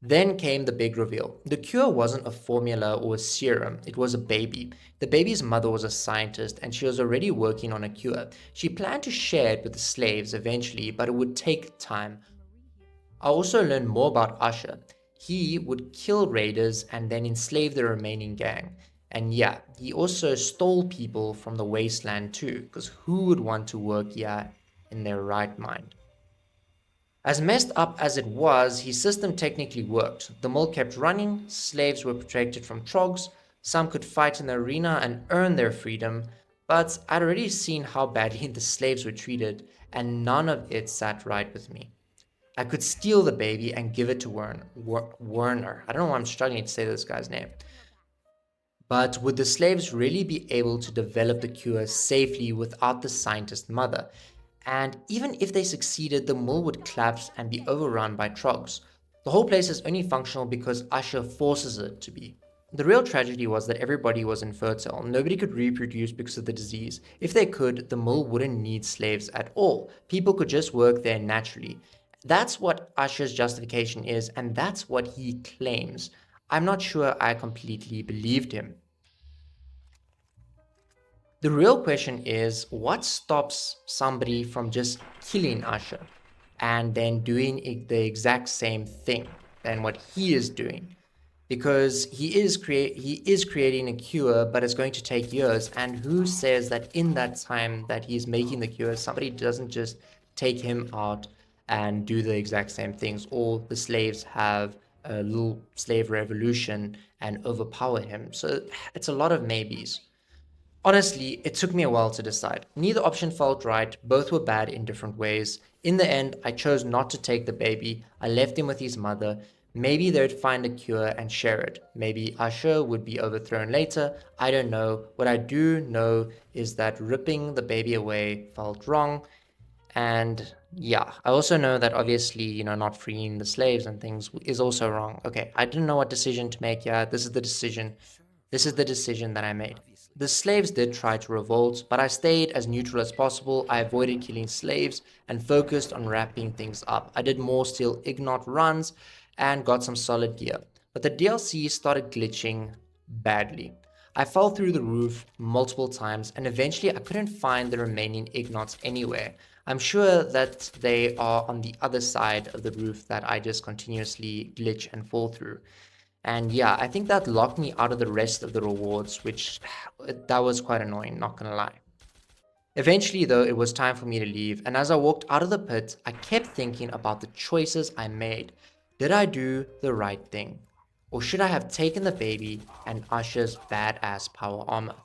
Then came the big reveal. The cure wasn't a formula or a serum, it was a baby. The baby's mother was a scientist and she was already working on a cure. She planned to share it with the slaves eventually, but it would take time. I also learned more about Usher. He would kill raiders and then enslave the remaining gang. And yeah, he also stole people from the wasteland too, because who would want to work here in their right mind? As messed up as it was, his system technically worked. The mill kept running, slaves were protected from trogs, some could fight in the arena and earn their freedom, but I'd already seen how badly the slaves were treated, and none of it sat right with me. I could steal the baby and give it to Werner. I don't know why I'm struggling to say this guy's name. But would the slaves really be able to develop the cure safely without the scientist mother? And even if they succeeded, the mill would collapse and be overrun by trogs. The whole place is only functional because Usher forces it to be. The real tragedy was that everybody was infertile. Nobody could reproduce because of the disease. If they could, the mill wouldn't need slaves at all. People could just work there naturally. That's what Usher's justification is, and that's what he claims. I'm not sure I completely believed him. The real question is, what stops somebody from just killing Usher and then doing the exact same thing than what he is doing? Because he is creating a cure, but it's going to take years. And who says that in that time that he's making the cure, somebody doesn't just take him out and do the exact same things? All the slaves have a little slave revolution and overpower him. So it's a lot of maybes. Honestly, it took me a while to decide. Neither option felt right, both were bad in different ways. In the end, I chose not to take the baby. I left him with his mother. Maybe they'd find a cure and share it. Maybe Usher would be overthrown later. I don't know. What I do know is that ripping the baby away felt wrong. And yeah, I also know that obviously, not freeing the slaves and things is also wrong. Okay, I didn't know what decision to make. Yeah, this is the decision. This is the decision that I made. The slaves did try to revolt, but I stayed as neutral as possible. I avoided killing slaves and focused on wrapping things up. I did more still Ignot runs and got some solid gear. But the DLC started glitching badly. I fell through the roof multiple times and eventually I couldn't find the remaining Ignots anywhere. I'm sure that they are on the other side of the roof that I just continuously glitch and fall through. And yeah, I think that locked me out of the rest of the rewards, which that was quite annoying, not gonna lie. Eventually, though, it was time for me to leave, and as I walked out of the pit, I kept thinking about the choices I made. Did I do the right thing? Or should I have taken the baby and Usher's badass power armor?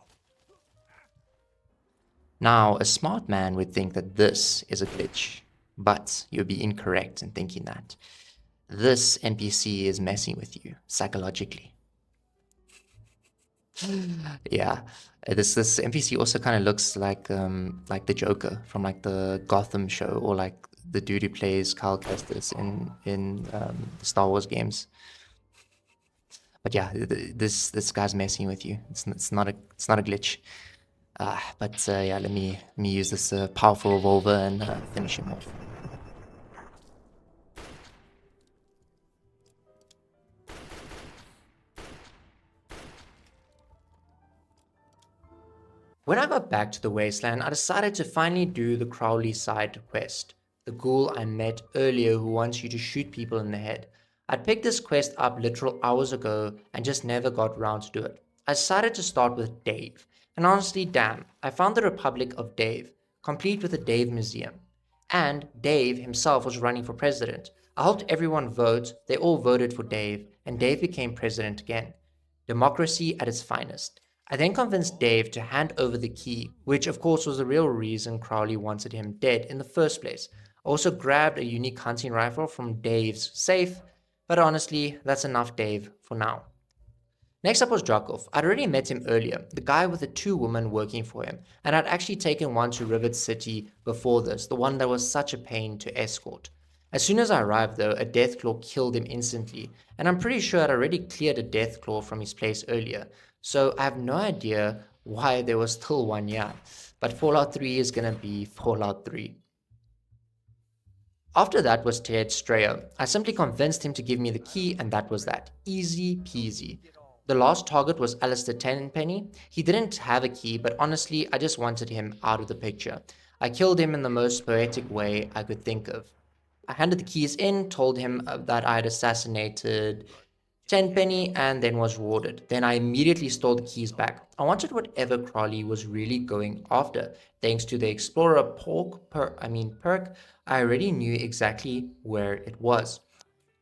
Now, a smart man would think that this is a glitch, but you'd be incorrect in thinking that. This NPC is messing with you psychologically. Yeah, this NPC also kind of looks like the Joker from like the Gotham show, or like the dude who plays Kyle Kestis in the Star Wars games. But yeah, this guy's messing with you. It's not a glitch. But yeah, let me use this powerful revolver and finish him off. When I got back to the wasteland, I decided to finally do the Crowley side quest, the ghoul I met earlier who wants you to shoot people in the head. I'd picked this quest up literal hours ago and just never got round to do it. I decided to start with Dave, and honestly, damn, I found the Republic of Dave, complete with a Dave museum. And Dave himself was running for president. I helped everyone vote, they all voted for Dave, and Dave became president again. Democracy at its finest. I then convinced Dave to hand over the key, which of course was the real reason Crowley wanted him dead in the first place. I also grabbed a unique hunting rifle from Dave's safe, but honestly, that's enough Dave for now. Next up was Dracov. I'd already met him earlier, the guy with the two women working for him, and I'd actually taken one to Rivet City before this, the one that was such a pain to escort. As soon as I arrived though, a Deathclaw killed him instantly, and I'm pretty sure I'd already cleared a Deathclaw from his place earlier, so I have no idea why there was still one here. But Fallout 3 is gonna be Fallout 3. After that was Ted Strayer. I simply convinced him to give me the key, and that was that. Easy peasy. The last target was Alistair Tenpenny. He didn't have a key, but honestly, I just wanted him out of the picture. I killed him in the most poetic way I could think of. I handed the keys in, told him that I had assassinated Tenpenny, and then was rewarded. Then I immediately stole the keys back. I wanted whatever Crowley was really going after. Thanks to the Explorer perk, I already knew exactly where it was.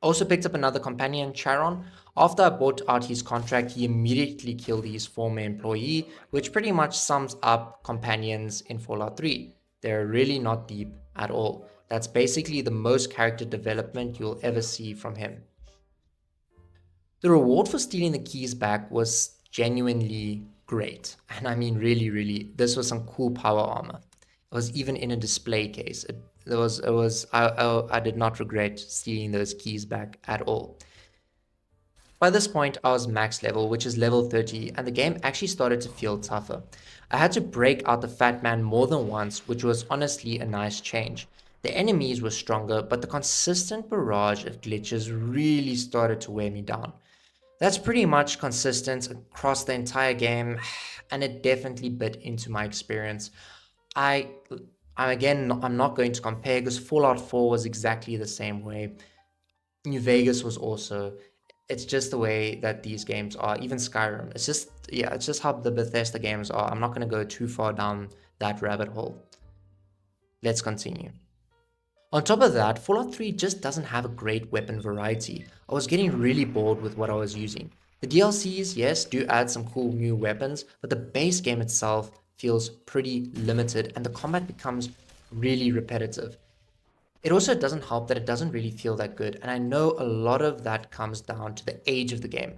Also picked up another companion, Charon. After I bought out his contract, he immediately killed his former employee, which pretty much sums up companions in Fallout 3. They're really not deep at all. That's basically the most character development you'll ever see from him. The reward for stealing the keys back was genuinely great. And I mean, really, really, this was some cool power armor. It was even in a display case. I did not regret stealing those keys back at all. By this point, I was max level, which is level 30, and the game actually started to feel tougher. I had to break out the Fat Man more than once, which was honestly a nice change. The enemies were stronger, but the consistent barrage of glitches really started to wear me down. That's pretty much consistent across the entire game, and it definitely bit into my experience. I, I'm not going to compare because Fallout 4 was exactly the same way. New Vegas was also. It's just the way that these games are. Even Skyrim. It's just how the Bethesda games are. I'm not going to go too far down that rabbit hole. Let's continue. On top of that, Fallout 3 just doesn't have a great weapon variety. I was getting really bored with what I was using. The DLCs, yes, do add some cool new weapons, but the base game itself feels pretty limited and the combat becomes really repetitive. It also doesn't help that it doesn't really feel that good, and I know a lot of that comes down to the age of the game,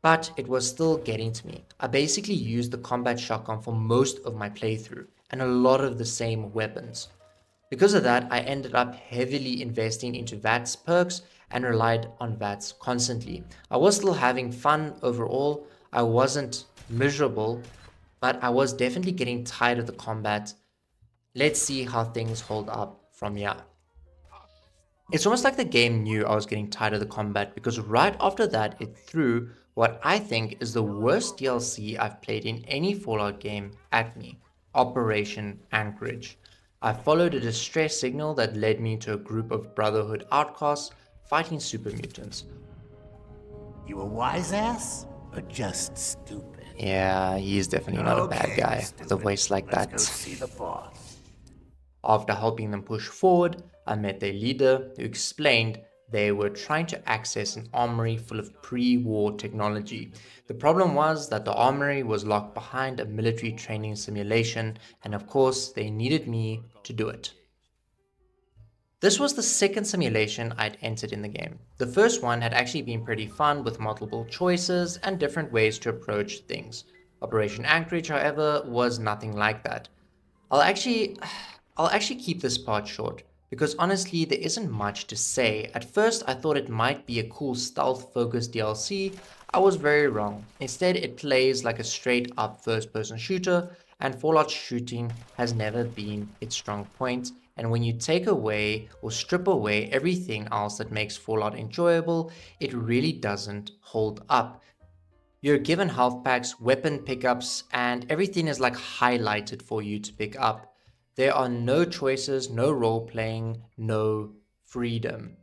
but it was still getting to me. I basically used the combat shotgun for most of my playthrough, and a lot of the same weapons. Because of that, I ended up heavily investing into VATS perks and relied on VATS constantly. I was still having fun overall, I wasn't miserable, but I was definitely getting tired of the combat. Let's see how things hold up from here. It's almost like the game knew I was getting tired of the combat because right after that it threw what I think is the worst DLC I've played in any Fallout game at me, Operation Anchorage. I followed a distress signal that led me to a group of Brotherhood outcasts fighting super mutants. You a wise ass or just stupid? Yeah, he's definitely not a bad guy with a voice like Let's that. go see the boss. After helping them push forward, I met their leader who explained they were trying to access an armory full of pre-war technology. The problem was that the armory was locked behind a military training simulation, and of course, they needed me to do it. This was the second simulation I'd entered in the game. The first one had actually been pretty fun with multiple choices and different ways to approach things. Operation Anchorage, however, was nothing like that. I'll actually I'll actually keep this part short because honestly there isn't much to say. At first I thought it might be a cool stealth focused DLC. I was very wrong. Instead it plays like a straight up first person shooter and Fallout shooting has never been its strong point, and when you take away or strip away everything else that makes Fallout enjoyable, it really doesn't hold up. You're given health packs, weapon pickups, and everything is like highlighted for you to pick up. There are no choices, no role playing, no freedom.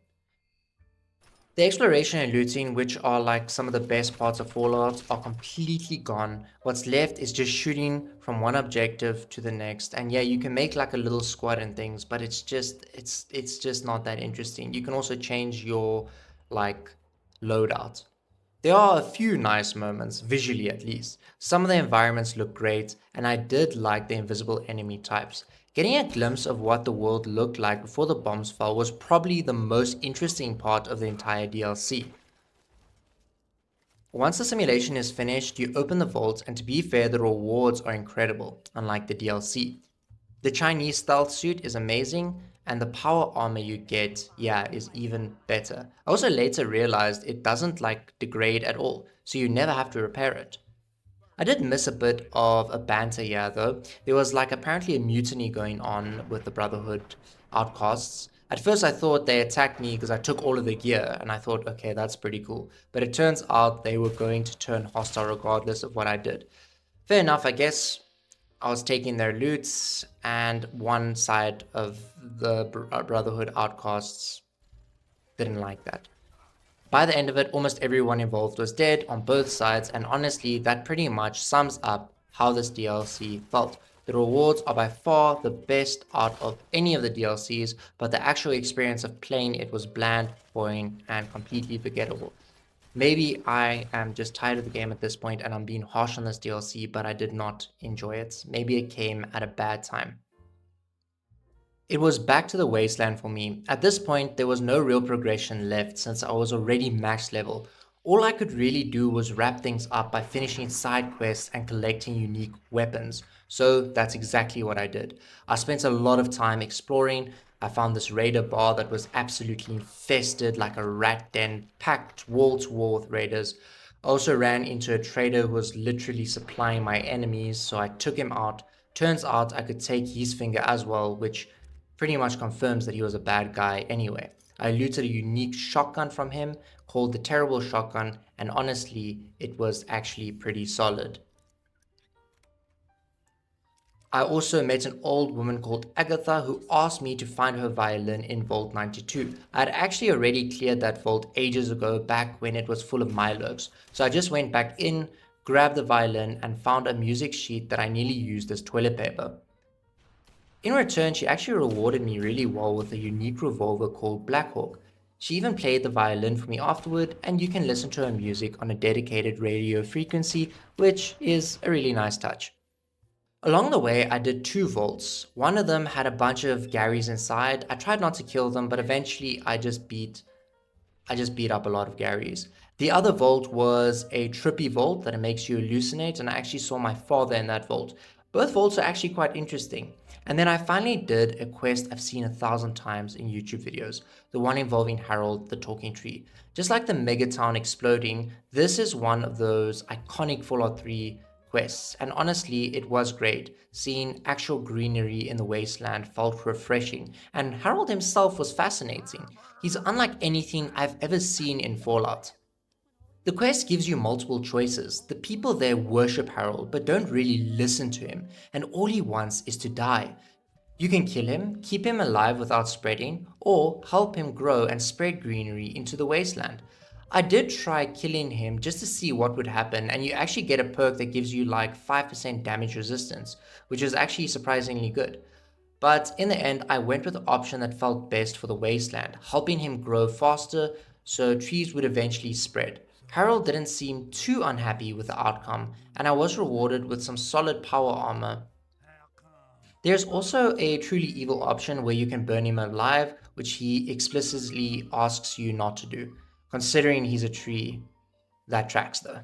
The exploration and looting, which are like some of the best parts of Fallout, are completely gone. What's left is just shooting from one objective to the next. And yeah, you can make like a little squad and things, but it's just not that interesting. You can also change your like loadout. There are a few nice moments, visually at least. Some of the environments look great, and I did like the invisible enemy types. Getting a glimpse of what the world looked like before the bombs fell was probably the most interesting part of the entire DLC. Once the simulation is finished, you open the vault, and to be fair, the rewards are incredible, unlike the DLC. The Chinese stealth suit is amazing, and the power armor you get, yeah, is even better. I also later realized it doesn't like degrade at all, so you never have to repair it. I did miss a bit of a banter here though. There was like apparently a mutiny going on with the Brotherhood outcasts. At first I thought they attacked me because I took all of the gear, and I thought, okay, that's pretty cool. But it turns out they were going to turn hostile regardless of what I did. Fair enough, I guess. I was taking their loots, and one side of the Brotherhood outcasts didn't like that. By the end of it, almost everyone involved was dead on both sides, and honestly, that pretty much sums up how this DLC felt. The rewards are by far the best out of any of the DLCs, but the actual experience of playing it was bland, boring, and completely forgettable. Maybe I am just tired of the game at this point and I'm being harsh on this DLC, but I did not enjoy it. Maybe it came at a bad time. It was back to the wasteland for me. At this point, there was no real progression left since I was already max level. All I could really do was wrap things up by finishing side quests and collecting unique weapons. So that's exactly what I did. I spent a lot of time exploring, I found this raider bar that was absolutely infested like a rat den, packed wall to wall with raiders. I also ran into a trader who was literally supplying my enemies, so I took him out. Turns out I could take his finger as well, which pretty much confirms that he was a bad guy anyway. I looted a unique shotgun from him called the Terrible Shotgun, and honestly, it was actually pretty solid. I also met an old woman called Agatha who asked me to find her violin in Vault 92. I had actually already cleared that vault ages ago, back when it was full of Mylurks, so I just went back in, grabbed the violin, and found a music sheet that I nearly used as toilet paper. In return, she actually rewarded me really well with a unique revolver called Blackhawk. She even played the violin for me afterward, and you can listen to her music on a dedicated radio frequency, which is a really nice touch. Along the way, I did two vaults. One of them had a bunch of Garys inside. I tried not to kill them, but eventually I just beat up a lot of Garys. The other vault was a trippy vault that makes you hallucinate, and I actually saw my father in that vault. Both vaults are actually quite interesting. And then I finally did a quest I've seen 1,000 times in YouTube videos, the one involving Harold the Talking Tree. Just like the Megaton exploding, this is one of those iconic Fallout 3 quests, and honestly, it was great. Seeing actual greenery in the wasteland felt refreshing, and Harold himself was fascinating. He's unlike anything I've ever seen in Fallout. The quest gives you multiple choices. The people there worship Harold but don't really listen to him, and all he wants is to die. You can kill him, keep him alive without spreading, or help him grow and spread greenery into the wasteland. I did try killing him just to see what would happen, and you actually get a perk that gives you like 5% damage resistance, which is actually surprisingly good. But in the end, I went with the option that felt best for the wasteland, helping him grow faster so trees would eventually spread. Harold didn't seem too unhappy with the outcome, and I was rewarded with some solid power armor. There's also a truly evil option where you can burn him alive, which he explicitly asks you not to do. Considering he's a tree, that tracks though.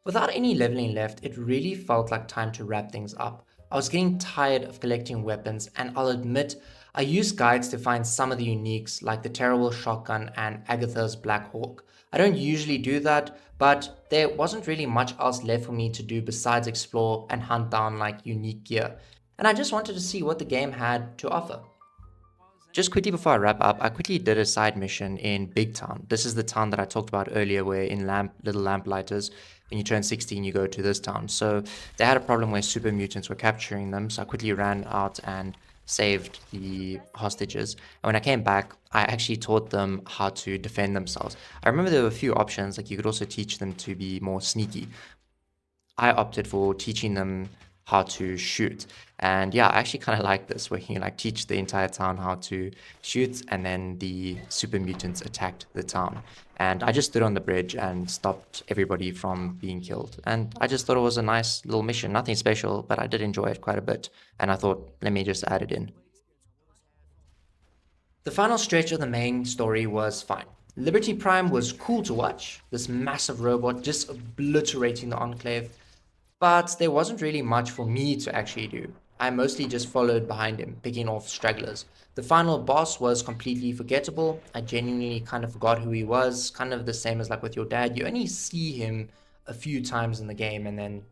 Without any leveling left, it really felt like time to wrap things up. I was getting tired of collecting weapons, and I'll admit, I used guides to find some of the uniques like the Terrible Shotgun and Agatha's Black Hawk. I don't usually do that, but there wasn't really much else left for me to do besides explore and hunt down like unique gear, and I just wanted to see what the game had to offer. Just quickly before I wrap up, I quickly did a side mission in Big Town. This is the town that I talked about earlier, where in Little Lamplighters, when you turn 16, you go to this town. So they had a problem where super mutants were capturing them, so I quickly ran out and saved the hostages. And when I came back, I actually taught them how to defend themselves. I remember there were a few options, like you could also teach them to be more sneaky. I opted for teaching them how to shoot. And yeah, I actually kind of like this, where you like teach the entire town how to shoot, and then the super mutants attacked the town. And I just stood on the bridge and stopped everybody from being killed. And I just thought it was a nice little mission, nothing special, but I did enjoy it quite a bit. And I thought, let me just add it in. The final stretch of the main story was fine. Liberty Prime was cool to watch, this massive robot just obliterating the Enclave, but there wasn't really much for me to actually do. I mostly just followed behind him, picking off stragglers. The final boss was completely forgettable. I genuinely kind of forgot who he was, kind of the same as like with your dad. You only see him a few times in the game, and then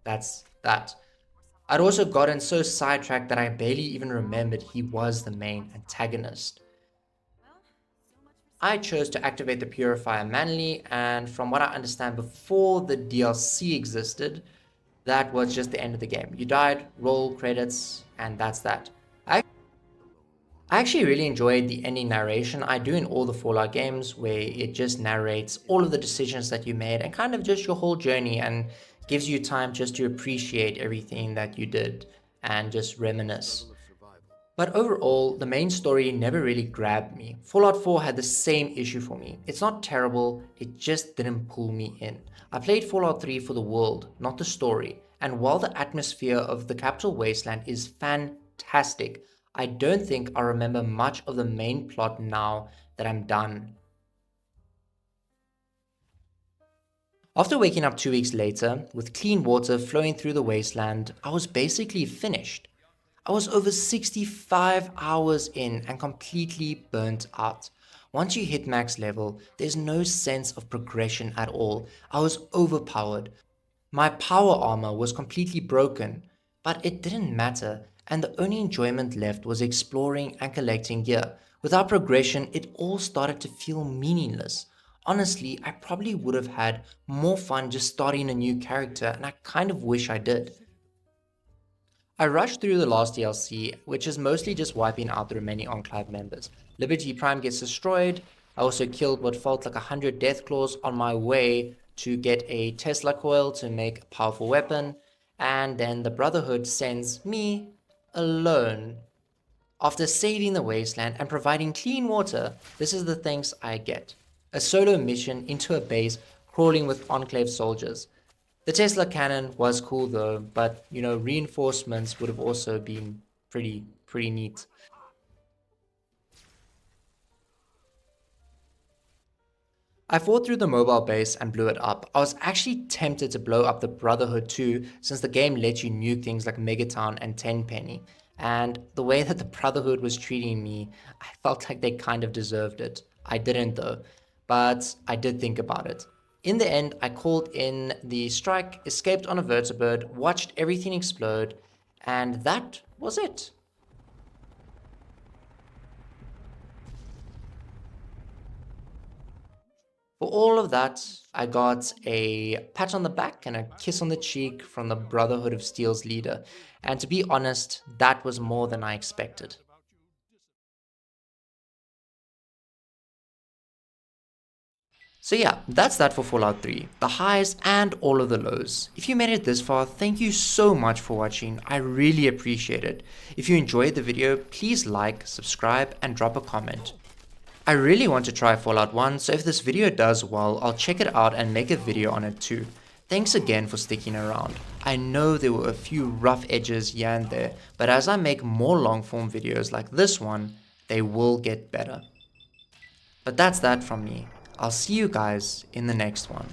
that's that. I'd also gotten so sidetracked that I barely even remembered he was the main antagonist. I chose to activate the purifier manually, and from what I understand, before the DLC existed, that was just the end of the game. You died, roll credits, and that's that. I actually really enjoyed the ending narration. I do in all the Fallout games, where it just narrates all of the decisions that you made and kind of just your whole journey, and gives you time just to appreciate everything that you did and just reminisce. But overall, the main story never really grabbed me. Fallout 4 had the same issue for me. It's not terrible, it just didn't pull me in. I played Fallout 3 for the world, not the story, and while the atmosphere of the capital wasteland is fantastic, I don't think I remember much of the main plot now that I'm done. After waking up 2 weeks later, with clean water flowing through the wasteland, I was basically finished. I was over 65 hours in and completely burnt out. Once you hit max level, there's no sense of progression at all. I was overpowered. My power armor was completely broken, but it didn't matter, and the only enjoyment left was exploring and collecting gear. Without progression, it all started to feel meaningless. Honestly, I probably would have had more fun just starting a new character, and I kind of wish I did. I rushed through the last DLC, which is mostly just wiping out the remaining Enclave members. Liberty Prime gets destroyed. I also killed what felt like 100 death claws on my way to get a Tesla coil to make a powerful weapon. And then the Brotherhood sends me alone. After saving the wasteland and providing clean water, this is the thanks I get. A solo mission into a base crawling with Enclave soldiers. The Tesla cannon was cool though, but reinforcements would have also been pretty neat. I fought through the mobile base and blew it up. I was actually tempted to blow up the Brotherhood too, since the game lets you nuke things like Megaton and Tenpenny. And the way that the Brotherhood was treating me, I felt like they kind of deserved it. I didn't though, but I did think about it. In the end, I called in the strike, escaped on a vertibird, watched everything explode, and that was it. For all of that, I got a pat on the back and a kiss on the cheek from the Brotherhood of Steel's leader, and to be honest, that was more than I expected. So yeah, that's that for Fallout 3, the highs and all of the lows. If you made it this far, thank you so much for watching, I really appreciate it. If you enjoyed the video, please like, subscribe and drop a comment. I really want to try Fallout 1, so if this video does well, I'll check it out and make a video on it too. Thanks again for sticking around. I know there were a few rough edges here and there, but as I make more long form videos like this one, they will get better. But that's that from me. I'll see you guys in the next one.